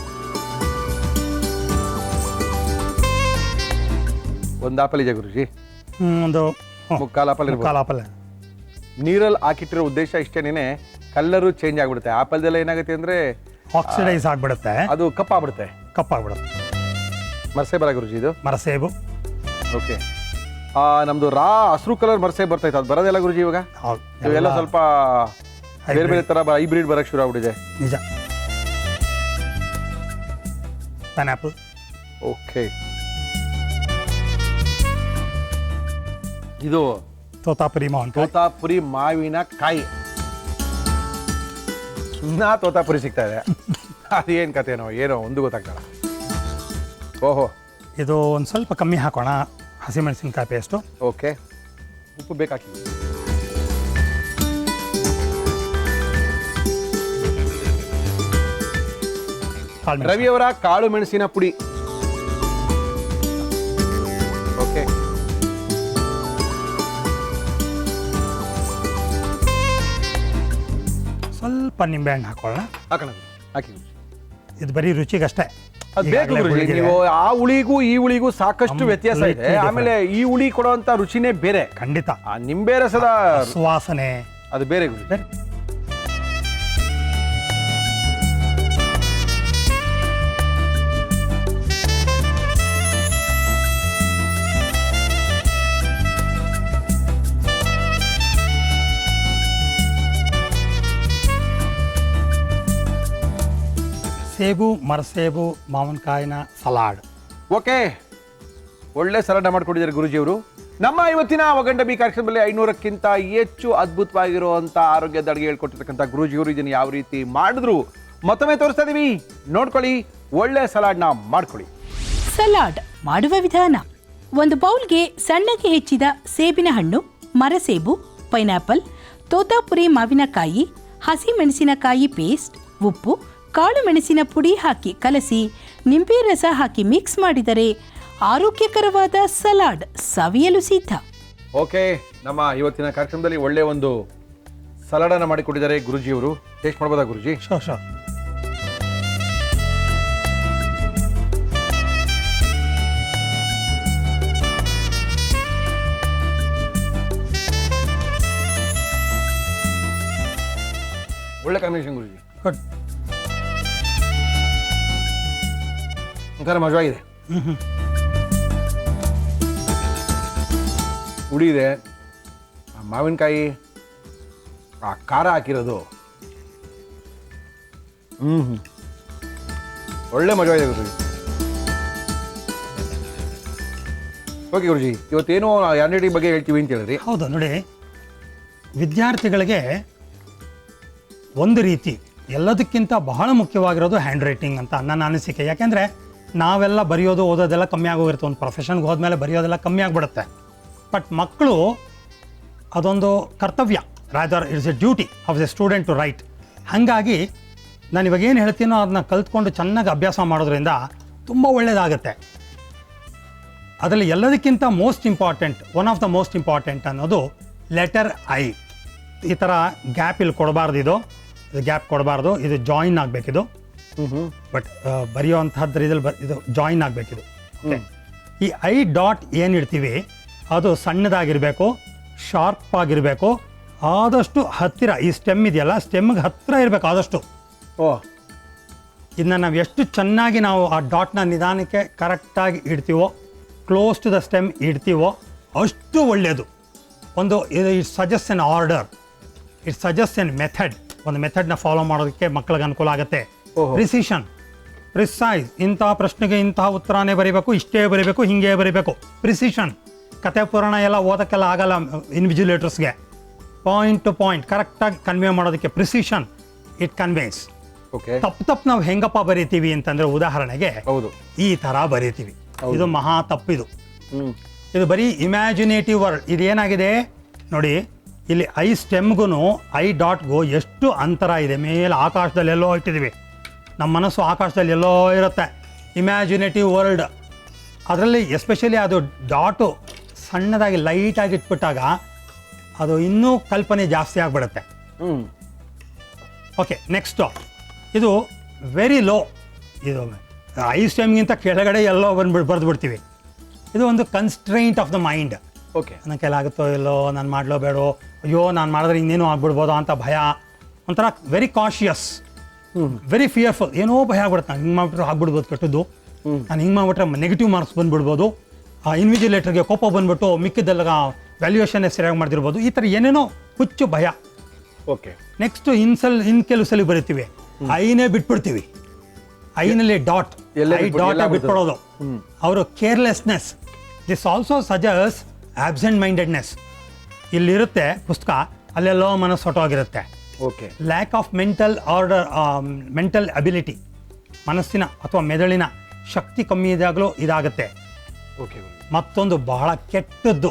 ಒಂದು ಆಪಲ್ ಇದೆ ಗುರುಜಿ. ಒಂದು ಮುಕ್ಕಾಲು ಆಪಲ್ ಇರ್ಬೋದು. ಕಾಲು ಆಪಲ್. ನೀರಲ್ಲಿ ಹಾಕಿಟ್ಟಿರೋ ಉದ್ದೇಶ ಇಷ್ಟೇನೆ, ಕಲ್ಲರು ಚೇಂಜ್ ಆಗ್ಬಿಡುತ್ತೆ. ಆಪಲ್ದೆಲ್ಲ ಏನಾಗುತ್ತೆ ಅಂದ್ರೆ ಆಕ್ಸಿಡೈಸ್ ಆಗ್ಬಿಡುತ್ತೆ, ಅದು ಕಪ್ಪಾಗ್ಬಿಡುತ್ತೆ. ಕಪ್ಪಾಗ್ಬಿಡುತ್ತೆ. ಮರಸೇಬಲ್ಲ ಗುರುಜಿ ಇದು? ಮರಸೇಬು. ಓಕೆ, ನಮ್ದು ಹಸಿರು ಕಲರ್ ಮರಸೇಬು ಬರ್ತಾಯ್ತು, ಅದು ಬರೋದಿಲ್ಲ ಗುರುಜಿ ಇವಾಗ? ಹೌದು. ಇವೆಲ್ಲ ಸ್ವಲ್ಪ ಬೇರೆ ಬೇರೆ ತರ ಹೈಬ್ರಿಡ್ ಬರಕ್ಕೆ ಶುರು ಆಗ್ಬಿಟ್ಟಿದೆ. ನಿಜ. ಪೈನಾಪಲ್. ಓಕೆ, ಇದು ತೋತಾಪುರಿ ಮಾವಿನಕಾಯಿ. ತೋತಾಪುರಿ ಮಾವಿನ ಕಾಯಿ. ಇನ್ನ ತೋತಾಪುರಿ ಸಿಗ್ತಾ ಇದೆ. ಅದೇನು ಕತೆನೋ ಏನೋ ಒಂದು ಗೊತ್ತಾಗ್ತಲ್ಲ. ಓಹೋ, ಇದು ಒಂದು ಸ್ವಲ್ಪ ಕಮ್ಮಿ ಹಾಕೋಣ ಹಸಿಮೆಣಸಿನ್ಕಾಯಿ ಪೇಸ್ಟು. ಓಕೆ. ಉಪ್ಪು ಬೇಕಾಕಿ. ರವಿಯವರ ಕಾಳು ಮೆಣಸಿನ ಪುಡಿ. ಓಕೆ. ಸ್ವಲ್ಪ ನಿಂಬೆಹಣ್ಣು ಹಾಕೊಳ್ಳೋಣ. ಹಾಕೋಣ, ಹಾಕಿ. ಇದು ಬರೀ ರುಚಿಗಷ್ಟೇ. ಅದು ಬೇಕು ಈಗಾಗಲೇ ಗುರುಜಿ. ಉಳಿದಿದೆ. ನೀವು ಆ ಹುಳಿಗೂ ಈ ಹುಳಿಗೂ ಸಾಕಷ್ಟು ವ್ಯತ್ಯಾಸ ಇದೆ. Completely ಆಮೇಲೆ ಈ ಹುಳಿ ಕೊಡುವಂತ ರುಚಿನೇ ಬೇರೆ. ಖಂಡಿತ. ಆ ನಿಂಬೆ ರಸದ ಸುವಾಸನೆ ಅದು ಬೇರೆ ಗುರುಜಿ. ಬೇರೆ. ಸೇಬು, ಮರಸೇಬು, ಮಾವಿನಕಾಯಿನ ಸಲಾಡ್. ಓಕೆ, ಒಳ್ಳೆ ಸಲಾಡ್ ಮಾಡಿಕೊಟ್ಟಿದ್ದಾರೆ ಗುರುಜಿಯವರು. ನಮ್ಮ ಇವತ್ತಿನ ಒಗಂಡ ಬಿ ಕಾರ್ಯಕ್ರಮದಲ್ಲಿ 500ಕ್ಕಿಂತ ಹೆಚ್ಚು ಅದ್ಭುತವಾಗಿರುವಂಥ ಆರೋಗ್ಯದ ಅಡುಗೆ ಹೇಳ್ಕೊಟ್ಟಿರ್ತಕ್ಕಂಥ ಗುರುಜಿಯವರು ಇದನ್ನು ಯಾವ ರೀತಿ ಮಾಡಿದ್ರು ಮತ್ತೊಮ್ಮೆ ತೋರಿಸ್ತಾ ಇದೀವಿ, ನೋಡ್ಕೊಳ್ಳಿ. ಒಳ್ಳೆ ಸಲಾಡ್ನ ಮಾಡ್ಕೊಳ್ಳಿ. ಸಲಾಡ್ ಮಾಡುವ ವಿಧಾನ: ಒಂದು ಬೌಲ್ಗೆ ಸಣ್ಣಗೆ ಹೆಚ್ಚಿದ ಸೇಬಿನ ಹಣ್ಣು, ಮರಸೇಬು, ಪೈನಾಪಲ್, ತೋತಾಪುರಿ ಮಾವಿನಕಾಯಿ, ಹಸಿ ಮೆಣಸಿನಕಾಯಿ ಪೇಸ್ಟ್, ಉಪ್ಪು, ಕಾಳು ಮೆಣಸಿನ ಪುಡಿ ಹಾಕಿ ಕಲಸಿ ನಿಂಬೆ ರಸ ಹಾಕಿ ಮಿಕ್ಸ್ ಮಾಡಿದರೆ ಆರೋಗ್ಯಕರವಾದ ಸಲಾಡ್ ಸವಿಯಲು ಸಿದ್ಧ. ಓಕೆ, ನಮ್ಮ ಇವತ್ತಿನ ಕಾರ್ಯಕ್ರಮದಲ್ಲಿ ಒಳ್ಳೆ ಒಂದು ಸಲಾಡನ್ನು ಮಾಡಿಕೊಟ್ಟಿದ್ದಾರೆ ಗುರುಜಿಯವರು. ಟೇಸ್ಟ್ ಮಾಡ್ಬೋದಾ ಗುರುಜಿ? Sure sure. ಒಳ್ಳೆ ಕಾಂಬಿನೇಷನ್ ಗುರುಜಿ. ಗುಡ್. ಒಂಥರ ಮಜವಾಗಿದೆ. ಹುಳಿ ಇದೆ, ಆ ಮಾವಿನಕಾಯಿ, ಆ ಖಾರ ಹಾಕಿರೋದು, ಒಳ್ಳೆ ಮಜವಾಗಿದೆ ಗುರುಜಿ. ಓಕೆ ಗುರುಜಿ, ಇವತ್ತೇನೋ ಹ್ಯಾಂಡ್ ರೈಟಿಂಗ್ ಬಗ್ಗೆ ಹೇಳ್ತೀವಿ ಅಂತ ಹೇಳಿದ್ರಿ. ಹೌದು, ನೋಡಿ, ವಿದ್ಯಾರ್ಥಿಗಳಿಗೆ ಒಂದು ರೀತಿ ಎಲ್ಲದಕ್ಕಿಂತ ಬಹಳ ಮುಖ್ಯವಾಗಿರೋದು ಹ್ಯಾಂಡ್ ರೈಟಿಂಗ್ ಅಂತ ನನ್ನ ಅನಿಸಿಕೆ. ಯಾಕೆಂದರೆ ನಾವೆಲ್ಲ ಬರೆಯೋದು ಓದೋದೆಲ್ಲ ಕಮ್ಮಿ ಆಗೋಗಿರುತ್ತೆ. ಒಂದು ಪ್ರೊಫೆಷನ್ಗೆ ಹೋದ್ಮೇಲೆ ಬರೆಯೋದೆಲ್ಲ ಕಮ್ಮಿ ಆಗಿಬಿಡುತ್ತೆ. ಬಟ್ ಮಕ್ಕಳು ಅದೊಂದು ಕರ್ತವ್ಯ, rather it's a duty of the student to write. ಹಾಗಾಗಿ ನಾನು ಇವಾಗ ಏನು ಹೇಳ್ತೀನೋ ಅದನ್ನ ಕಲ್ತ್ಕೊಂಡು ಚೆನ್ನಾಗಿ ಅಭ್ಯಾಸ ಮಾಡೋದ್ರಿಂದ ತುಂಬ ಒಳ್ಳೆಯದಾಗುತ್ತೆ. ಅದರಲ್ಲಿ ಎಲ್ಲದಕ್ಕಿಂತ most important, one of the most important ಅನ್ನೋದು ಲೆಟರ್ ಐ. ಈ ಥರ ಗ್ಯಾಪ್ ಇಲ್ಲಿ ಕೊಡಬಾರ್ದು, ಇದು ಗ್ಯಾಪ್ ಕೊಡಬಾರ್ದು, ಇದು ಜಾಯಿನ್ ಆಗಬೇಕಿದು. ಬಟ್ ಬರೆಯುವಂಥದ್ದು ಇದ್ರಲ್ಲಿ ಇದು ಜಾಯಿನ್ ಆಗಬೇಕಿದು. ಈ ಐ ಡಾಟ್ ಏನು ಇಡ್ತೀವಿ ಅದು ಸಣ್ಣದಾಗಿರಬೇಕು, ಶಾರ್ಪ್ ಆಗಿರಬೇಕು, ಆದಷ್ಟು ಹತ್ತಿರ. ಈ ಸ್ಟೆಮ್ ಇದೆಯಲ್ಲ, ಸ್ಟೆಮ್ಗೆ ಹತ್ತಿರ ಇರಬೇಕು ಆದಷ್ಟು. ಇದನ್ನ ನಾವು ಎಷ್ಟು ಚೆನ್ನಾಗಿ ನಾವು ಆ ಡಾಟ್ನ ನಿಧಾನಕ್ಕೆ ಕರೆಕ್ಟಾಗಿ ಇಡ್ತೀವೋ, ಕ್ಲೋಸ್ ಟು ದ ಸ್ಟೆಮ್ ಇಡ್ತೀವೋ ಅಷ್ಟು ಒಳ್ಳೆಯದು. ಒಂದು ಇದು it suggest an order, it suggest N method. ಒಂದು ಮೆಥಡ್ನ ಫಾಲೋ ಮಾಡೋದಕ್ಕೆ ಮಕ್ಕಳಿಗೆ ಅನುಕೂಲ ಆಗುತ್ತೆ. ಪ್ರಿಸಿಷನ್, ಪ್ರಿಸೈಸ್, ಇಂತಹ ಪ್ರಶ್ನೆಗೆ ಇಂತಹ ಉತ್ತರನೇ ಬರೀಬೇಕು, ಇಷ್ಟೇ ಬರೀಬೇಕು, ಹಿಂಗೆ ಬರೀಬೇಕು. ಪ್ರಿಸಿಷನ್, ಕತೆ ಪುರಾಣ ಎಲ್ಲ ಓದಕ್ಕೆಲ್ಲ ಆಗಲ್ಲ ಇನ್ವಿಜಿಲೇಟರ್ಸ್ಗೆ. ಪಾಯಿಂಟ್ ಟು ಪಾಯಿಂಟ್ ಕರೆಕ್ಟಾಗಿ ಕನ್ವೆ ಮಾಡೋದಕ್ಕೆ ಪ್ರಿಸಿಷನ್ ಇಟ್ ಕನ್ವೇಸ್. ಓಕೆ, ತಪ್ಪು ನಾವು ಹೆಂಗಪ್ಪ ಬರೀತೀವಿ ಅಂತಂದ್ರೆ, ಉದಾಹರಣೆಗೆ ಹೌದು, ಈ ಥರ ಬರೀತೀವಿ. ಇದು ಮಹಾ ತಪ್ಪಿದು. ಇದು ಬರೀ ಇಮ್ಯಾಜಿನೇಟಿವ್ ವರ್ಡ್. ಇದೇನಾಗಿದೆ ನೋಡಿ, ಇಲ್ಲಿ ಐ ಸ್ಟೆಮ್ಗೂ ಐ ಡಾಟ್ಗೂ ಎಷ್ಟು ಅಂತರ ಇದೆ. ಮೇಲೆ ಆಕಾಶದಲ್ಲಿ ಎಲ್ಲೋ ಇಟ್ಟಿದ್ದೀವಿ, ನಮ್ಮ ಮನಸ್ಸು ಆಕಾಶದಲ್ಲಿ ಎಲ್ಲೋ ಇರುತ್ತೆ. Imaginative world. ಅದರಲ್ಲಿ ಎಸ್ಪೆಷಲಿ ಅದು ಡಾಟು ಸಣ್ಣದಾಗಿ ಲೈಟಾಗಿ ಇಟ್ಬಿಟ್ಟಾಗ ಅದು ಇನ್ನೂ ಕಲ್ಪನೆ ಜಾಸ್ತಿ ಆಗಿಬಿಡುತ್ತೆ. ಓಕೆ, ನೆಕ್ಸ್ಟು ಇದು ವೆರಿ ಲೋ. ಇದು ಐ ಸ್ಟೆಮ್ಗಿಂತ ಕೆಳಗಡೆ ಎಲ್ಲೋ ಬರೆದು ಬಿಡ್ತೀವಿ. ಇದು ಒಂದು constraint of the mind. Okay, ನನ್ನ ಕೈಲಾಗುತ್ತೋ ಇಲ್ಲೋ, ನಾನು ಮಾಡಲೋ ಬೇಡೋ, ಅಯ್ಯೋ ನಾನು ಮಾಡಿದ್ರೆ ಇನ್ನೇನೋ ಆಗ್ಬಿಡ್ಬೋದೋ ಅಂತ ಭಯ. ಒಂಥರ ವೆರಿ ಕಾಶಿಯಸ್, ವೆರಿ ಫಿಯರ್ಫುಲ್. ಏನೋ ಭಯ ಆಗ್ಬಿಡುತ್ತೆ. ನಾನು ಹಿಂಗೆ ಮಾಡಿಬಿಟ್ರೆ ಆಗ್ಬಿಡ್ಬೋದು ಕೆಟ್ಟದ್ದು, ನಾನು ಹಿಂಗೆ ಮಾಡಿಬಿಟ್ರೆ ನೆಗೆಟಿವ್ ಮಾರ್ಕ್ಸ್ ಬಂದುಬಿಡ್ಬೋದು, ಇನ್ವಿಜಿಲೇಟರ್ಗೆ ಕೋಪ ಬಂದುಬಿಟ್ಟು ಮಿಕ್ಕಿದ್ದೆಲ್ಲ ವ್ಯಾಲ್ಯೂಯೇಷನ್ನೇ ಸರಿಯಾಗಿ ಮಾಡ್ತಿರ್ಬೋದು. ಈ ಥರ ಏನೇನೋ ಹುಚ್ಚು ಭಯ. ಓಕೆ, ನೆಕ್ಸ್ಟು ಕೆಲವು ಸಲ ಬರೀತೀವಿ, ಐನೇ ಬಿಟ್ಬಿಡ್ತೀವಿ. ಐನಲ್ಲಿ ಡಾಟ್, ಐ ಡಾಟ್ ಬಿಟ್ಬಿಡೋದು. ಅವರು carelessness. This also suggest absent mindedness. ಇಲ್ಲಿರುತ್ತೆ ಪುಸ್ತಕ, ಅಲ್ಲೆಲ್ಲೋ ಮನಸ್ಸು ಹೊಟ್ಟೋಗಿರುತ್ತೆ. Okay, lack of mental order, mental ability. ಮನಸ್ಸಿನ ಅಥವಾ ಮೆದುಳಿನ ಶಕ್ತಿ ಕಮ್ಮಿ ಇದಾಗಲೂ ಇದಾಗುತ್ತೆ. ಓಕೆ ಮತ್ತೊಂದು ಬಹಳ ಕೆಟ್ಟದ್ದು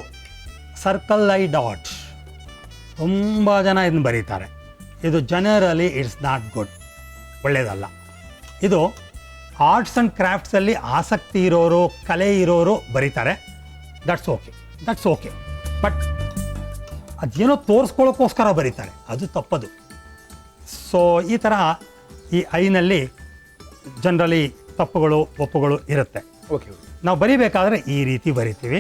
ಸರ್ಕಲ್ ಐ ಡಾಟ್. ತುಂಬ ಜನ ಇದನ್ನು ಬರೀತಾರೆ. ಇದು ಜನರಲಿ ಇಟ್ಸ್ ನಾಟ್ ಗುಡ್, ಒಳ್ಳೆಯದಲ್ಲ. ಇದು ಆರ್ಟ್ಸ್ ಆ್ಯಂಡ್ ಕ್ರಾಫ್ಟ್ಸಲ್ಲಿ ಆಸಕ್ತಿ ಇರೋರು, ಕಲೆ ಇರೋರು ಬರೀತಾರೆ. That's okay. ಬಟ್ ಅದೇನೋ ತೋರಿಸ್ಕೊಳ್ಳೋಕ್ಕೋಸ್ಕರ ಬರೀತಾರೆ, ಅದು ತಪ್ಪದು. ಸೊ ಈ ಥರ ಈ ಐನಲ್ಲಿ ಜನರಲಿ ತಪ್ಪುಗಳು ಒಪ್ಪುಗಳು ಇರುತ್ತೆ. ಓಕೆ ನಾವು ಬರಿಬೇಕಾದ್ರೆ ಈ ರೀತಿ ಬರಿತೀವಿ.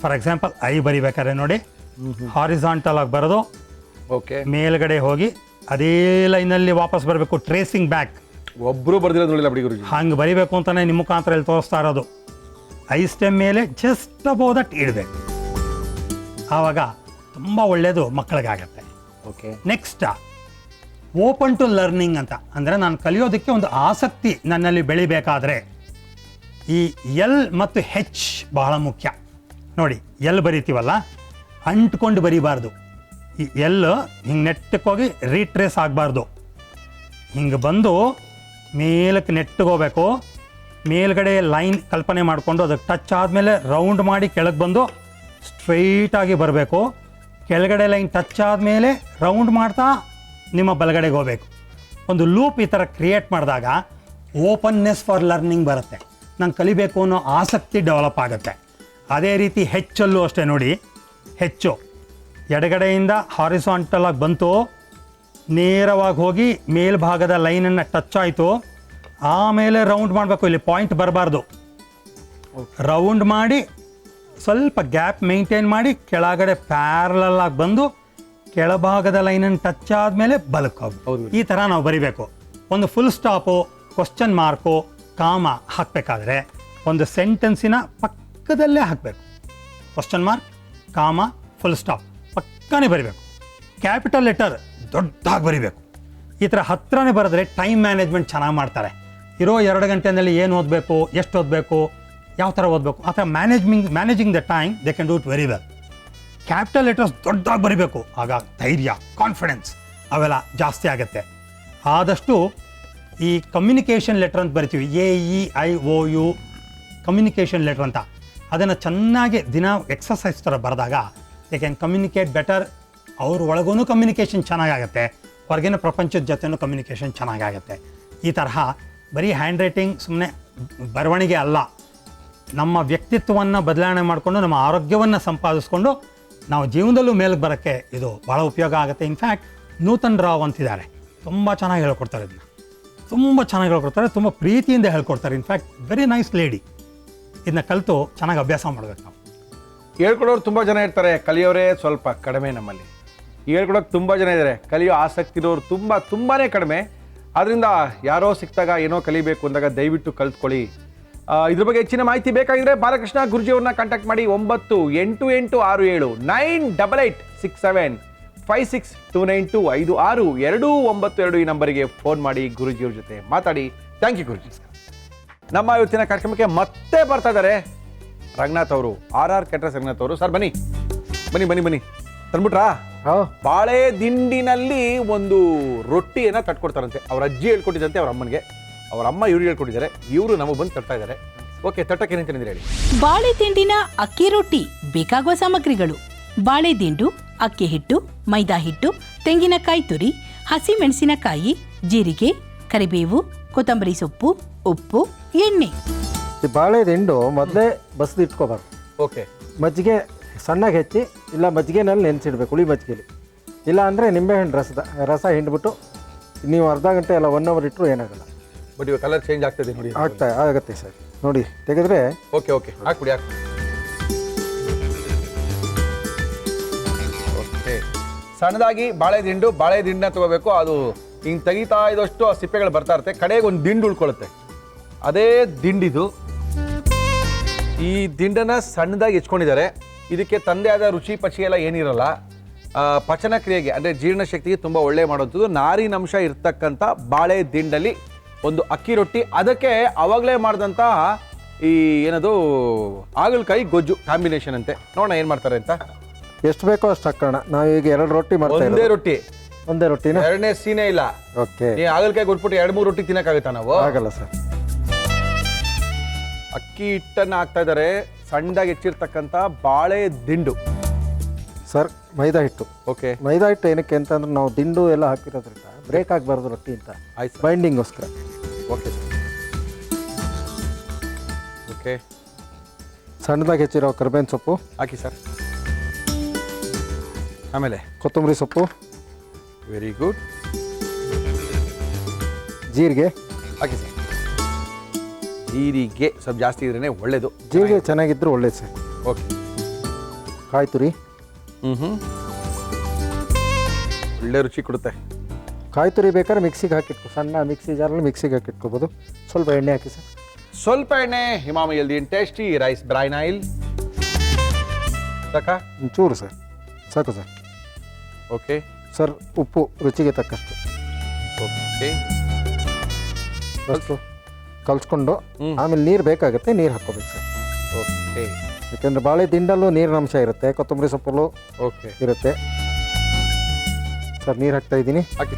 ಫಾರ್ ಎಕ್ಸಾಂಪಲ್ ಐ ಬರಿಬೇಕಾದ್ರೆ ನೋಡಿ, ಹಾರಿಸಾಂಟಲ್ ಆಗಿ ಬರೋದು, ಓಕೆ ಮೇಲ್ಗಡೆ ಹೋಗಿ ಅದೇ ಲೈನಲ್ಲಿ ವಾಪಸ್ ಬರಬೇಕು, ಟ್ರೇಸಿಂಗ್ ಬ್ಯಾಕ್. ಒಬ್ಬರು ಬರ್ದಿರೋದು ನೋಡಿಲ್ಲ ಬಿಡಿ ಗುರುಜಿ. ಹಂಗೆ ಬರಿಬೇಕು ಅಂತಲೇ ನಿಮ್ಮ ಮುಖಾಂತರ ಇಲ್ಲಿ ತೋರಿಸ್ತಾ ಇರೋದು. ಐ ಸ್ಟೆಮ್ ಮೇಲೆ ಜಸ್ಟ್ ಅಬೌವ್ ದಟ್ ಇಡಬೇಕು. ಆವಾಗ ತುಂಬ ಒಳ್ಳೆಯದು ಮಕ್ಕಳಿಗಾಗತ್ತೆ. Okay next open to learning ಅಂತ, ಅಂದರೆ ನಾನು ಕಲಿಯೋದಕ್ಕೆ ಒಂದು ಆಸಕ್ತಿ ನನ್ನಲ್ಲಿ ಬೆಳಿಬೇಕಾದ್ರೆ ಈ ಎಲ್ ಮತ್ತು ಹೆಚ್ ಬಹಳ ಮುಖ್ಯ. ನೋಡಿ, ಎಲ್ ಬರಿತೀವಲ್ಲ, ಅಂಟ್ಕೊಂಡು ಬರಿಬಾರ್ದು. ಈ ಎಲ್ ಹಿಂಗೆ ನೆಟ್ಟಕ್ಕೋಗಿ ರೀಟ್ರೇಸ್ ಆಗಬಾರ್ದು. ಹಿಂಗೆ ಬಂದು ಮೇಲಕ್ಕೆ ನೆಟ್ಟಗೋಗ್ಬೇಕು. ಮೇಲ್ಗಡೆ ಲೈನ್ ಕಲ್ಪನೆ ಮಾಡಿಕೊಂಡು ಅದಕ್ಕೆ ಟಚ್ ಆದಮೇಲೆ ರೌಂಡ್ ಮಾಡಿ ಕೆಳಗೆ ಬಂದು ಸ್ಟ್ರೈಟಾಗಿ ಬರಬೇಕು. ಕೆಳಗಡೆ ಲೈನ್ ಟಚ್ ಆದಮೇಲೆ ರೌಂಡ್ ಮಾಡ್ತಾ ನಿಮ್ಮ ಬಲಗಡೆಗೆ ಹೋಗಬೇಕು. ಒಂದು ಲೂಪ್ ಈ ಥರ ಕ್ರಿಯೇಟ್ ಮಾಡಿದಾಗ ಓಪನ್ನೆಸ್ ಫಾರ್ ಲರ್ನಿಂಗ್ ಬರುತ್ತೆ. ನಾನು ಕಲಿಬೇಕು ಅನ್ನೋ ಆಸಕ್ತಿ ಡೆವಲಪ್ ಆಗುತ್ತೆ. ಅದೇ ರೀತಿ ಹೆಚ್ಚಲ್ಲೂ ಅಷ್ಟೇ ನೋಡಿ, ಹೆಚ್ಚು ಎಡಗಡೆಯಿಂದ ಹಾರಿಸಾಂಟಲ್ ಆಗಿ ಬಂತು, ನೇರವಾಗಿ ಹೋಗಿ ಮೇಲ್ಭಾಗದ ಲೈನನ್ನು ಟಚ್ ಆಯಿತು, ಆಮೇಲೆ ರೌಂಡ್ ಮಾಡಬೇಕು. ಇಲ್ಲಿ ಪಾಯಿಂಟ್ ಬರಬಾರ್ದು. ರೌಂಡ್ ಮಾಡಿ ಸ್ವಲ್ಪ ಗ್ಯಾಪ್ ಮೇಂಟೈನ್ ಮಾಡಿ ಕೆಳಗಡೆ ಪ್ಯಾರಲಲ್ ಆಗಿ ಬಂದು ಕೆಳಭಾಗದ ಲೈನನ್ನು ಟಚ್ ಆದಮೇಲೆ ಬಲಕ್ಕೆ ಹೋಗಿ. ಈ ಥರ ನಾವು ಬರಿಬೇಕು. ಒಂದು ಫುಲ್ ಸ್ಟಾಪು, ಕ್ವಶನ್ ಮಾರ್ಕು, ಕಾಮ ಹಾಕಬೇಕಾದ್ರೆ ಒಂದು ಸೆಂಟೆನ್ಸಿನ ಪಕ್ಕದಲ್ಲೇ ಹಾಕಬೇಕು. ಕ್ವಶನ್ ಮಾರ್ಕ್, ಕಾಮ, ಫುಲ್ ಸ್ಟಾಪ್ ಪಕ್ಕನೇ ಬರಿಬೇಕು. ಕ್ಯಾಪಿಟಲ್ ಲೆಟರ್ ದೊಡ್ಡದಾಗಿ ಬರಿಬೇಕು. ಈ ಥರ ಹತ್ರನೇ ಬರೆದ್ರೆ ಟೈಮ್ ಮ್ಯಾನೇಜ್ಮೆಂಟ್ ಚೆನ್ನಾಗಿ ಮಾಡ್ತಾರೆ. ಇರೋ 2 ಗಂಟೆಯಲ್ಲಿ ಏನು ಓದಬೇಕು, ಎಷ್ಟು ಓದಬೇಕು, ಯಾವ ಥರ ಓದಬೇಕು, ಆ ಥರ managing the time they can do it very well. Capital letters ದೊಡ್ಡದಾಗಿ ಬರಿಬೇಕು. ಆಗ ಧೈರ್ಯ, ಕಾನ್ಫಿಡೆನ್ಸ್ ಅವೆಲ್ಲ ಜಾಸ್ತಿ ಆಗುತ್ತೆ. ಆದಷ್ಟು ಈ ಕಮ್ಯುನಿಕೇಷನ್ ಲೆಟರ್ ಅಂತ ಬರಿತೀವಿ, AEIOU ಕಮ್ಯುನಿಕೇಷನ್ ಲೆಟರ್ ಅಂತ. ಅದನ್ನು ಚೆನ್ನಾಗಿ ದಿನ ಎಕ್ಸಸೈಸ್ ಥರ ಬರೆದಾಗ ದೇ ಕ್ಯಾನ್ ಕಮ್ಯುನಿಕೇಟ್ ಬೆಟರ್. ಅವ್ರ ಒಳಗೂ ಕಮ್ಯುನಿಕೇಷನ್ ಚೆನ್ನಾಗಾಗತ್ತೆ, ಹೊರಗಿನ ಪ್ರಪಂಚದ ಜೊತೆನೂ ಕಮ್ಯುನಿಕೇಷನ್ ಚೆನ್ನಾಗಾಗತ್ತೆ. ಈ ತರಹ ಬರೀ ಹ್ಯಾಂಡ್ ರೈಟಿಂಗ್ ಸುಮ್ಮನೆ ಬರವಣಿಗೆ ಅಲ್ಲ, ನಮ್ಮ ವ್ಯಕ್ತಿತ್ವವನ್ನು ಬದಲಾವಣೆ ಮಾಡಿಕೊಂಡು ನಮ್ಮ ಆರೋಗ್ಯವನ್ನು ಸಂಪಾದಿಸ್ಕೊಂಡು ನಾವು ಜೀವನದಲ್ಲೂ ಮೇಲಕ್ಕೆ ಬರೋಕ್ಕೆ ಇದು ಭಾಳ ಉಪಯೋಗ ಆಗುತ್ತೆ. ಇನ್ಫ್ಯಾಕ್ಟ್ ನೂತನ್ ರಾವ್ ಅಂತಿದ್ದಾರೆ, ತುಂಬ ಚೆನ್ನಾಗಿ ಹೇಳ್ಕೊಡ್ತಾರೆ. ಇದನ್ನು ತುಂಬ ಚೆನ್ನಾಗಿ ಹೇಳ್ಕೊಡ್ತಾರೆ, ತುಂಬ ಪ್ರೀತಿಯಿಂದ ಹೇಳ್ಕೊಡ್ತಾರೆ. In fact very nice lady. ಇದನ್ನ ಕಲಿತು ಚೆನ್ನಾಗಿ ಅಭ್ಯಾಸ ಮಾಡಬೇಕು ನಾವು. ಹೇಳ್ಕೊಡೋರು ತುಂಬ ಜನ ಇರ್ತಾರೆ, ಕಲಿಯೋರೇ ಸ್ವಲ್ಪ ಕಡಿಮೆ. ನಮ್ಮಲ್ಲಿ ಹೇಳ್ಕೊಡೋಕೆ ತುಂಬ ಜನ ಇದ್ದಾರೆ, ಕಲಿಯೋ ಆಸಕ್ತಿ ಇರೋರು ತುಂಬಾ ಕಡಿಮೆ. ಆದ್ದರಿಂದ ಯಾರೋ ಸಿಕ್ತಾಗ ಏನೋ ಕಲಿಬೇಕು ಅಂದಾಗ ದಯವಿಟ್ಟು ಕಲ್ತ್ಕೊಳ್ಳಿ. ಇದ್ರ ಬಗ್ಗೆ ಹೆಚ್ಚಿನ ಮಾಹಿತಿ ಬೇಕಾಗಿದ್ರೆ ಬಾಲಕೃಷ್ಣ ಗುರುಜಿಯವ್ರನ್ನ ಕಾಂಟ್ಯಾಕ್ಟ್ ಮಾಡಿ. 9886856292 ಈ ನಂಬರಿಗೆ ಫೋನ್ ಮಾಡಿ ಗುರುಜಿಯವ್ರ ಜೊತೆ ಮಾತಾಡಿ. ಥ್ಯಾಂಕ್ ಯು ಗುರುಜಿ. ನಮ್ಮ ಇವತ್ತಿನ ಕಾರ್ಯಕ್ರಮಕ್ಕೆ ಮತ್ತೆ ಬರ್ತಾ ಇದ್ದಾರೆ ರಂಗನಾಥ್ ಅವರು, RR ಕ್ಯಾಟರರ್ಸ್ ರಂಗನಾಥ್ ಅವರು. ಸರ್ ಬನ್ನಿ ತಂದ್ಬಿಟ್ರಾ? ಬಾಳೆ ದಿಂಡಿನಲ್ಲಿ ಒಂದು ರೊಟ್ಟಿಯನ್ನು ತಟ್ಕೊಡ್ತಾರಂತೆ. ಅವ್ರ ಅಜ್ಜಿ ಹೇಳ್ಕೊಟ್ಟಿದ್ದಂತೆ ಅವ್ರ ಅಮ್ಮನಿಗೆ, ಅವ್ರ ಅಮ್ಮ ಇವ್ರಿಗೆ ಹೇಳ್ಕೊಟ್ಟಿದ್ದಾರೆ, ಇವರು ನಮಗೆ ಬಂದು ತಟ್ತಾ ಇದ್ದಾರೆ. ಓಕೆ, ತಟ್ಟಕ್ಕೆ ಏನಂತ ಹೇಳಿ. ಬಾಳೆ ದಿಂಡಿನ ಅಕ್ಕಿ ರೊಟ್ಟಿ ಬೇಕಾಗುವ ಸಾಮಗ್ರಿಗಳು: ಬಾಳೆ ದಿಂಡು, ಅಕ್ಕಿ ಹಿಟ್ಟು, ಮೈದಾ ಹಿಟ್ಟು, ತೆಂಗಿನಕಾಯಿ ತುರಿ, ಹಸಿ ಮೆಣಸಿನಕಾಯಿ, ಜೀರಿಗೆ, ಕರಿಬೇವು, ಕೊತ್ತಂಬರಿ ಸೊಪ್ಪು, ಉಪ್ಪು, ಎಣ್ಣೆ. ಈ ಬಾಳೆ ದಿಂಡು ಮೊದಲೇ ಬಸ್ದು ಇಟ್ಕೋಬಾರ್ದು. ಓಕೆ, ಮಜ್ಜಿಗೆ ಸಣ್ಣಗೆ ಹೆಚ್ಚಿ, ಇಲ್ಲ ಮಜ್ಜಿಗೆನಲ್ಲಿ ನೆನೆಸಿಡ್ಬೇಕು, ಹುಳಿ ಮಜ್ಜಿಗೆಲಿ. ಇಲ್ಲ ಅಂದರೆ ನಿಂಬೆಹಣ್ಣು ರಸ ಹಿಂಡ್ಬಿಟ್ಟು ನೀವು ಅರ್ಧ ಗಂಟೆ ಇಲ್ಲ 1 ಅವರ್ ಇಟ್ಟರು ಏನಾಗಲ್ಲ. ಬಟ್ ಇವಾಗ ಕಲರ್ ಚೇಂಜ್ ಆಗ್ತದೆ ನೋಡಿ. ಆಗುತ್ತೆ ಸರ್. ನೋಡಿ ತೆಗೆದ್ರೆ ಓಕೆ ಹಾಕ್ಬಿಡಿ. ಓಕೆ, ಸಣ್ಣದಾಗಿ ಬಾಳೆ ದಿಂಡನ್ನ ತಗೋಬೇಕು. ಅದು ಹಿಂಗೆ ತೆಗಿತಾ ಇದ್ದಷ್ಟು ಆ ಸಿಪ್ಪೆಗಳು ಬರ್ತಾ ಇರುತ್ತೆ, ಕಡೆಗೆ ಒಂದು ದಿಂಡು ಉಳ್ಕೊಳ್ಳುತ್ತೆ. ಅದೇ ದಿಂಡಿದು. ಈ ದಿಂಡನ್ನ ಸಣ್ಣದಾಗಿ ಹೆಚ್ಕೊಂಡಿದ್ದಾರೆ. ಇದಕ್ಕೆ ತಂದೆ ಆದ ರುಚಿ ಪಚಿ ಎಲ್ಲ ಏನಿರಲ್ಲ. ಪಚನ ಕ್ರಿಯೆಗೆ ಅಂದರೆ ಜೀರ್ಣಶಕ್ತಿಗೆ ತುಂಬ ಒಳ್ಳೆ ಮಾಡೋದು ನಾರಿನಂಶ ಇರ್ತಕ್ಕಂಥ ಬಾಳೆ ದಿಂಡಲ್ಲಿ ಒಂದು ಅಕ್ಕಿ ರೊಟ್ಟಿ, ಅದಕ್ಕೆ ಅವಾಗಲೇ ಮಾಡಿದಂತಹ ಈ ಏನದು ಹಾಗಲಕಾಯಿ ಗೊಜ್ಜು ಕಾಂಬಿನೇಷನ್ ಅಂತೆ. ನೋಡೋಣ ಏನು ಮಾಡ್ತಾರೆ ಅಂತ. ಎಷ್ಟು ಬೇಕೋ ಅಷ್ಟು ಹಾಕೋಣ. ನಾವು ಈಗ 2 ರೊಟ್ಟಿ ಮಾಡ್ತಾ ಒಂದೇ ರೊಟ್ಟಿ ಒಂದೇ ರೊಟ್ಟಿನ? ಎರಡನೇ ಸೀನೇ ಇಲ್ಲ. ಓಕೆ, ನೀ ಹಾಗಲಕಾಯಿ ಕೊಟ್ಬಿಟ್ಟು 2-3 ರೊಟ್ಟಿ ತಿನ್ನಕ್ಕಾಗುತ್ತಾ ನಾವು? ಆಗಲ್ಲ ಸರ್. ಅಕ್ಕಿ ಹಿಟ್ಟನ್ನು ಹಾಕ್ತಾ ಇದ್ದಾರೆ, ಸಣ್ಣದಾಗಿ ಹೆಚ್ಚಿರ್ತಕ್ಕಂಥ ಬಾಳೆ ದಿಂಡು. ಸರ್ ಮೈದಾ ಹಿಟ್ಟು. ಓಕೆ, ಮೈದಾ ಹಿಟ್ಟು ಏನಕ್ಕೆ ಅಂತಂದ್ರೆ ನಾವು ದಿಂಡು ಎಲ್ಲ ಹಾಕಿರೋದ್ರಿಂದ ಬ್ರೇಕ್ ಆಗಬಾರ್ದು ರೊಟ್ಟಿ ಅಂತ, ಆಯ್ತು ಸರ್. ಬೈಂಡಿಂಗೋಸ್ಕರ. Okay sir. ಓಕೆ, ಸಣ್ಣದಾಗಿ ಹೆಚ್ಚಿರೋ ಕರಿಬೇವಿನ ಸೊಪ್ಪು ಹಾಕಿ ಸರ್. ಆಮೇಲೆ ಕೊತ್ತಂಬರಿ ಸೊಪ್ಪು, ವೆರಿ ಗುಡ್, ಜೀರಿಗೆ. ಹಾಕಿ ಸರ್. ಜೀರಿಗೆ ಸ್ವಲ್ಪ ಜಾಸ್ತಿ ಇದ್ರೇ ಒಳ್ಳೇದು. ಜೀರಿಗೆ ಚೆನ್ನಾಗಿದ್ರು ಒಳ್ಳೇದು ಸರ್. ಓಕೆ, ಕಾಯಿ ತುರಿ. ಒಳ್ಳೆ ರುಚಿ ಕೊಡುತ್ತೆ. ಕಾಯಿ ತುರಿ ಬೇಕಾದ್ರೆ ಮಿಕ್ಸಿಗೆ ಹಾಕಿಟ್ಕೊ, ಸಣ್ಣ ಮಿಕ್ಸಿ ಜಾರಲ್ಲಿ ಮಿಕ್ಸಿಗೆ ಹಾಕಿಟ್ಕೋಬೋದು. ಸ್ವಲ್ಪ ಎಣ್ಣೆ ಹಾಕಿ ಸರ್. ಸ್ವಲ್ಪ ಎಣ್ಣೆ, Himami healthy and tasty rice bran oil ಸಾಕಾ? ಒಂಚೂರು ಸರ್, ಸಾಕು ಸರ್. ಓಕೆ ಸರ್ ಉಪ್ಪು ರುಚಿಗೆ ತಕ್ಕಷ್ಟು. ಓಕೆ, ಅಷ್ಟು ಕಲ್ಸ್ಕೊಂಡು ಆಮೇಲೆ ನೀರು ಬೇಕಾಗುತ್ತೆ, ನೀರು ಹಾಕ್ಕೋಬೇಕು ಸರ್. ಓಕೆ, ಯಾಕೆಂದರೆ ಬಾಳೆ ದಿಂಡಲ್ಲೂ ನೀರಿನ ಅಂಶ ಇರುತ್ತೆ, ಕೊತ್ತಂಬರಿ ಸೊಪ್ಪಲ್ಲೂ ಓಕೆ. ಇರುತ್ತೆ ಸರ್. ನೀರು ಹಾಕ್ತಾ ಇದ್ದೀನಿ. ಹಾಕಿ.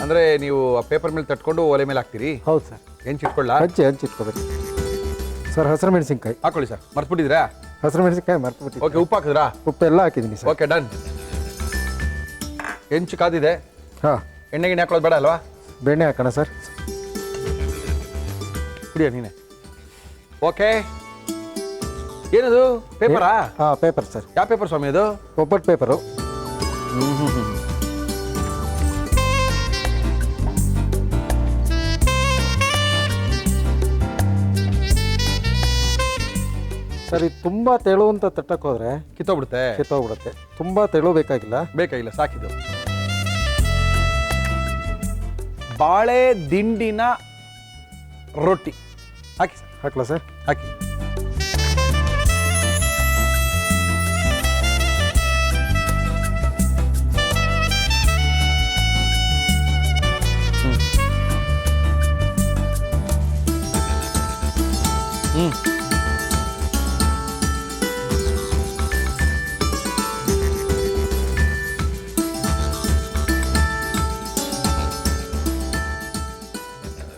ಅಂದರೆ ನೀವು ಆ ಪೇಪರ್ ಮೇಲೆ ತಟ್ಕೊಂಡು ಒಲೆ ಮೇಲೆ ಹಾಕ್ತೀರಿ? ಹೌದು ಸರ್. ಹೆಂಚಿಟ್ಕೊಳ್ಳ? ಹಂಚಿಟ್ಕೋಬೇಕು ಸರ್. ಹಸಿರು ಮೆಣಸಿನ್ಕಾಯಿ ಹಾಕೊಳ್ಳಿ ಸರ್. ಮರ್ತ್ಬಿಟ್ಟಿದ್ರಾ? ಹಸಿರು ಮೆಣಸಿನ್ಕಾಯಿ ಮರ್ತ್ಬಿಟ್ಟು. ಓಕೆ, ಉಪ್ಪು ಹಾಕಿದ್ರಾ? ಉಪ್ಪೆಲ್ಲ ಹಾಕಿದ್ದೀನಿ ಸರ್. Okay, done. ಹೆಂಚು ಕಾದಿದೆ. ಹಾಂ, ಎಣ್ಣೆ ಗಿಣ್ಣೆ ಹಾಕೊಳ್ಳೋದು ಬೇಡ ಅಲ್ವಾ? ಬೆಣ್ಣೆ ಹಾಕೋಣ ಸರ್. ಕುಡಿಯ ನೀನೆ. ಓಕೆ, ಏನದು ಪೇಪರಾ? ಹಾಂ, ಪೇಪರ್ ಸರ್. ಯಾವ ಪೇಪರ್ ಸ್ವಾಮಿ ಅದು? ಒಬ್ಬಟ್ಟು ಪೇಪರು. ಸರ್ ಇದು ತುಂಬ ತೆಳು ಅಂತ ತಟ್ಟಕ್ಕೆ ಹೋದರೆ ಕಿತ್ತೋಗ್ಬಿಡುತ್ತೆ. ಕಿತ್ತೋಗ್ಬಿಡುತ್ತೆ. ತುಂಬ ತೆಳು ಬೇಕಾಗಿಲ್ಲ. ಬೇಕಾಗಿಲ್ಲ, ಸಾಕಿದ್ದು. ಬಾಳೆ ದಿಂಡಿನ ರೊಟ್ಟಿ ಹಾಕಿ ಸರ್. ಹಾಕ್ಲಾ ಸರ್? ಹಾಕಿ.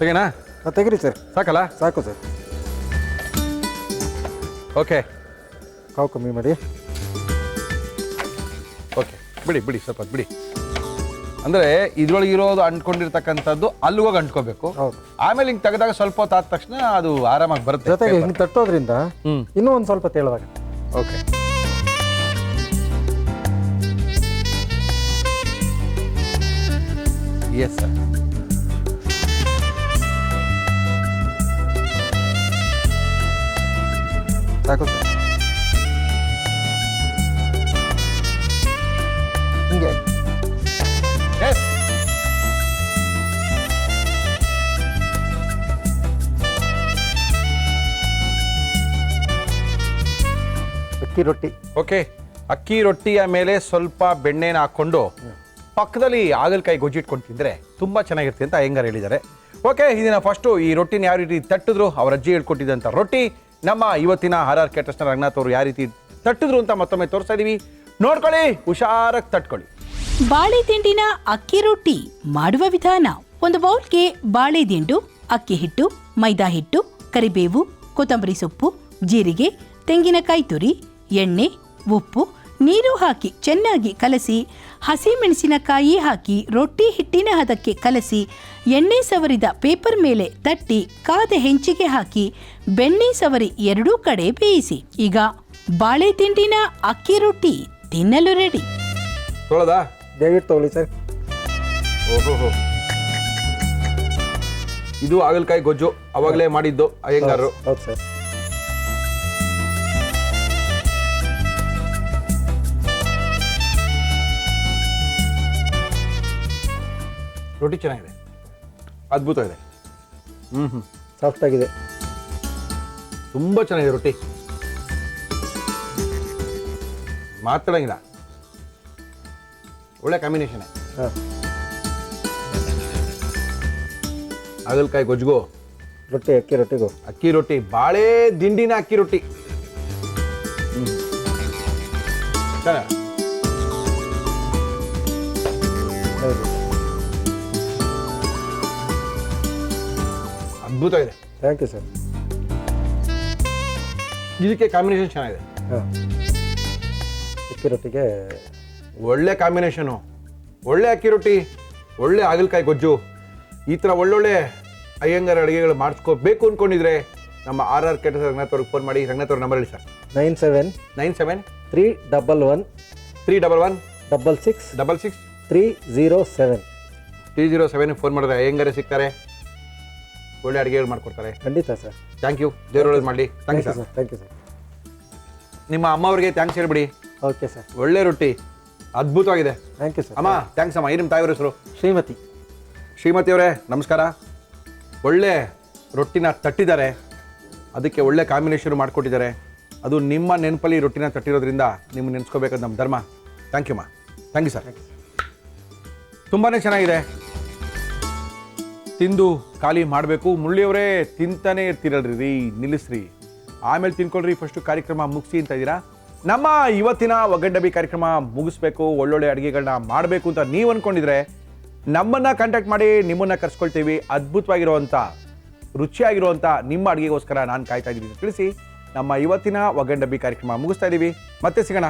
ತೆಗೆನಾ? ತೆಗಿರಿ ಸರ್. ಸಾಕಲ್ಲ? ಸಾಕು ಸರ್. ಓಕೆ, ಕಾವು ಕಮ್ಮಿ ಮಾಡಿ. ಓಕೆ, ಬಿಡಿ ಬಿಡಿ, ಸ್ವಲ್ಪ ಬಿಡಿ. ಅಂದರೆ ಇದ್ರೊಳಗಿರೋದು ಅಂಟ್ಕೊಂಡಿರ್ತಕ್ಕಂಥದ್ದು ಅಲ್ಲಿ ಹೋಗಿ ಅಂಟ್ಕೋಬೇಕು. ಹೌದು. ಆಮೇಲೆ ಹಿಂಗೆ ತೆಗೆದಾಗ ಸ್ವಲ್ಪ ಹೊತ್ತು ಆದ ತಕ್ಷಣ ಅದು ಆರಾಮಾಗಿ ಬರುತ್ತೆ. ಜೊತೆಗೆ ಹಿಂಗೆ ತಟ್ಟೋದ್ರಿಂದ ಇನ್ನೂ ಒಂದು ಸ್ವಲ್ಪ ತೆಳುವಾಗ. Okay, yes sir. ಸಾಕು ಸರ್. ಹಿಂಗೆ ಎಸ್. ಅಕ್ಕಿ ರೊಟ್ಟಿ. ಓಕೆ, ಅಕ್ಕಿ ರೊಟ್ಟಿಯ ಮೇಲೆ ಸ್ವಲ್ಪ ಬೆಣ್ಣೆನ ಹಾಕ್ಕೊಂಡು ಪಕ್ಕದಲ್ಲಿ ಹಾಗಲಕಾಯಿ ಗೊಜ್ಜು ಇಟ್ಕೊಂಡು ತಿಂದರೆ ತುಂಬ ಚೆನ್ನಾಗಿರುತ್ತೆ ಅಂತ ಅಯ್ಯಂಗಾರ್ ಹೇಳಿದ್ದಾರೆ. ಓಕೆ, ಇದನ್ನ ಫಸ್ಟು ಈ ರೊಟ್ಟಿನ ಯಾವ ರೀತಿ ತಟ್ಟಿದ್ರು, ಅವ್ರ ಅಜ್ಜಿ ಹೇಳ್ಕೊಟ್ಟಿದ್ದಂಥ ರೊಟ್ಟಿ ನಮ್ಮ ಇವತ್ತಿನ RR ಕೇಟರ್ಸ್ನ ರಂಗನಾಥ್ ಅವರು ಯಾವ ರೀತಿ ತಟ್ಟಿದ್ರು ಅಂತ ಮತ್ತೊಮ್ಮೆ ತೋರಿಸ್ತಾ ಇದೀವಿ. ನೋಡ್ಕೊಳ್ಳಿ, ಹುಷಾರಾಗಿ ತಟ್ಕೊಳ್ಳಿ. ಬಾಳೆ ದಿಂಡಿನ ಅಕ್ಕಿ ರೊಟ್ಟಿ ಮಾಡುವ ವಿಧಾನ. ಒಂದು ಬೌಲ್ಗೆ ಬಾಳೆ ದಿಂಡು, ಅಕ್ಕಿ ಹಿಟ್ಟು, ಮೈದಾ ಹಿಟ್ಟು, ಕರಿಬೇವು, ಕೊತ್ತಂಬರಿ ಸೊಪ್ಪು, ಜೀರಿಗೆ, ತೆಂಗಿನಕಾಯಿ ತುರಿ, ಎಣ್ಣೆ, ಉಪ್ಪು, ನೀರು ಹಾಕಿ ಚೆನ್ನಾಗಿ ಕಲಸಿ, ಹಸಿಮೆಣಸಿನಕಾಯಿ ಹಾಕಿ ರೊಟ್ಟಿ ಹಿಟ್ಟಿನ ಹದಕ್ಕೆ ಕಲಸಿ, ಎಣ್ಣೆ ಸವರಿದ ಪೇಪರ್ ಮೇಲೆ ತಟ್ಟಿ ಕಾದ ಹೆಂಚಿಗೆ ಹಾಕಿ ಬೆಣ್ಣೆ ಸವರಿ ಎರಡೂ ಕಡೆ ಬೇಯಿಸಿ. ಈಗ ಬಾಳೆ ತಿಂಡಿನ ಅಕ್ಕಿ ರೊಟ್ಟಿ ತಿನ್ನಲು ರೆಡಿ. ತೊಳೆದಾ? ದಯವಿಟ್ಟು ತಗೊಳ್ಳಿ ಸರ್. ಓಹೋ, ಇದು ಹಾಗಲಕಾಯಿ ಗೊಜ್ಜು ಅವಾಗಲೇ ಮಾಡಿದ್ದು ಅಯ್ಯಂಗಾರರು. ಹೌದು ಸರ್. ರೊಟ್ಟಿ ಚೆನ್ನಾಗಿದೆ, ಅದ್ಭುತ ಇದೆ. ಸಾಫ್ಟ್ ಆಗಿದೆ, ತುಂಬ ಚೆನ್ನಾಗಿದೆ ರೊಟ್ಟಿ, ಮಾತಾಡಂಗಿಲ್ಲ. ಒಳ್ಳೆ ಕಾಂಬಿನೇಷನ್. ಹಾಂ, ಹಾಗಲಕಾಯಿ ಗೊಜ್ಜಿಗೂ ರೊಟ್ಟಿ, ಅಕ್ಕಿ ರೊಟ್ಟಿಗೂ. ಅಕ್ಕಿ ರೊಟ್ಟಿ, ಬಾಳೆ ದಿಂಡಿನ ಅಕ್ಕಿ ರೊಟ್ಟಿ. ಚೆನ್ನಾಗಿ ಹೌದು. ಅದ್ಭುತ ಇದೆ. Thank you sir. ಇದಕ್ಕೆ ಕಾಂಬಿನೇಷನ್ ಚೆನ್ನಾಗಿದೆ. ಹಾಂ, ಅಕ್ಕಿ ರೊಟ್ಟಿಗೆ ಒಳ್ಳೆ ಕಾಂಬಿನೇಷನು, ಒಳ್ಳೆ ಅಕ್ಕಿ ರೊಟ್ಟಿ, ಒಳ್ಳೆ ಹಾಗಲಕಾಯಿ ಗೊಜ್ಜು, ಈ ಥರ ಒಳ್ಳೊಳ್ಳೆ ಅಯ್ಯಂಗಾರ ಅಡುಗೆಗಳು ಮಾಡಿಸ್ಕೋಬೇಕು ಅಂದ್ಕೊಂಡಿದ್ರೆ ನಮ್ಮ RR ಕೇಟರ್ಸ್ ರಂಗನಾಥ್ ಅವ್ರಿಗೆ ಫೋನ್ ಮಾಡಿ. ರಂಗನಾಥ್ ಅವ್ರ ನಂಬರ್ ಹೇಳಿ ಸರ್. 97 97 311 311 66 66 307. 307 ಫೋನ್ ಮಾಡಿದ್ರೆ ಅಯ್ಯಂಗಾರೇ ಸಿಗ್ತಾರೆ, ಒಳ್ಳೆ ಅಡುಗೆಗಳು ಮಾಡ್ಕೊಡ್ತಾರೆ. ಖಂಡಿತ ಸರ್. ಥ್ಯಾಂಕ್ ಯು, ದೇವ್ರ ಒಳ್ಳೇದು ಮಾಡಲಿ. Thank you sir. Thank you sir. ನಿಮ್ಮ ಅಮ್ಮ ಅವ್ರಿಗೆ ಥ್ಯಾಂಕ್ಸ್ ಹೇಳ್ಬಿಡಿ. Okay sir. ಒಳ್ಳೆ ರೊಟ್ಟಿ ಅದ್ಭುತವಾಗಿದೆ. Thank you sir. ಅಮ್ಮ ಥ್ಯಾಂಕ್ಸ್ ಅಮ್ಮ. ನಿಮ್ಮ ತಾಯಿಯವ್ರ ಹೆಸರು? ಶ್ರೀಮತಿ. ಶ್ರೀಮತಿ ಅವರೇ ನಮಸ್ಕಾರ. ಒಳ್ಳೆ ರೊಟ್ಟಿನ ತಟ್ಟಿದ್ದಾರೆ, ಅದಕ್ಕೆ ಒಳ್ಳೆ ಕಾಂಬಿನೇಷನ್ ಮಾಡಿಕೊಟ್ಟಿದ್ದಾರೆ. ಅದು ನಿಮ್ಮ ನೆನಪಲ್ಲಿ ರೊಟ್ಟಿನ ತಟ್ಟಿರೋದ್ರಿಂದ ನಿಮ್ಗೆ ನೆನೆಸ್ಕೋಬೇಕಂತ ನಮ್ಮ ಧರ್ಮ. ಥ್ಯಾಂಕ್ ಯು ಅಮ್ಮ. Thank you sir. ತುಂಬಾ ಚೆನ್ನಾಗಿದೆ. ತಿಂದು ಖಾಲಿ ಮಾಡಬೇಕು. ಮುರಳಿಯವರೇ ತಿಂತಾನೆ ಇರ್ತೀರಲ್ರಿ, ನಿಲ್ಲಿಸ್ರಿ, ಆಮೇಲೆ ತಿನ್ಕೊಳ್ರಿ, ಫಸ್ಟು ಕಾರ್ಯಕ್ರಮ ಮುಗಿಸಿ ಅಂತ ಇದ್ದೀರಾ. ನಮ್ಮ ಇವತ್ತಿನ ಒಗ್ಗಡ್ಡಬಿ ಕಾರ್ಯಕ್ರಮ ಮುಗಿಸ್ಬೇಕು, ಒಳ್ಳೊಳ್ಳೆ ಅಡುಗೆಗಳನ್ನ ಮಾಡಬೇಕು ಅಂತ ನೀವು ಅಂದ್ಕೊಂಡಿದ್ರೆ ನಮ್ಮನ್ನು ಕಾಂಟ್ಯಾಕ್ಟ್ ಮಾಡಿ, ನಿಮ್ಮನ್ನು ಕರ್ಸ್ಕೊಳ್ತೀವಿ. ಅದ್ಭುತವಾಗಿರುವಂಥ ರುಚಿಯಾಗಿರುವಂಥ ನಿಮ್ಮ ಅಡುಗೆಗೋಸ್ಕರ ನಾನು ಕಾಯ್ತಾ ಇದ್ದೀನಿ ತಿಳಿಸಿ ನಮ್ಮ ಇವತ್ತಿನ ಒಗ್ಗಡ್ಡಬಿ ಕಾರ್ಯಕ್ರಮ ಮುಗಿಸ್ತಾ ಇದ್ದೀವಿ. ಮತ್ತೆ ಸಿಗೋಣ.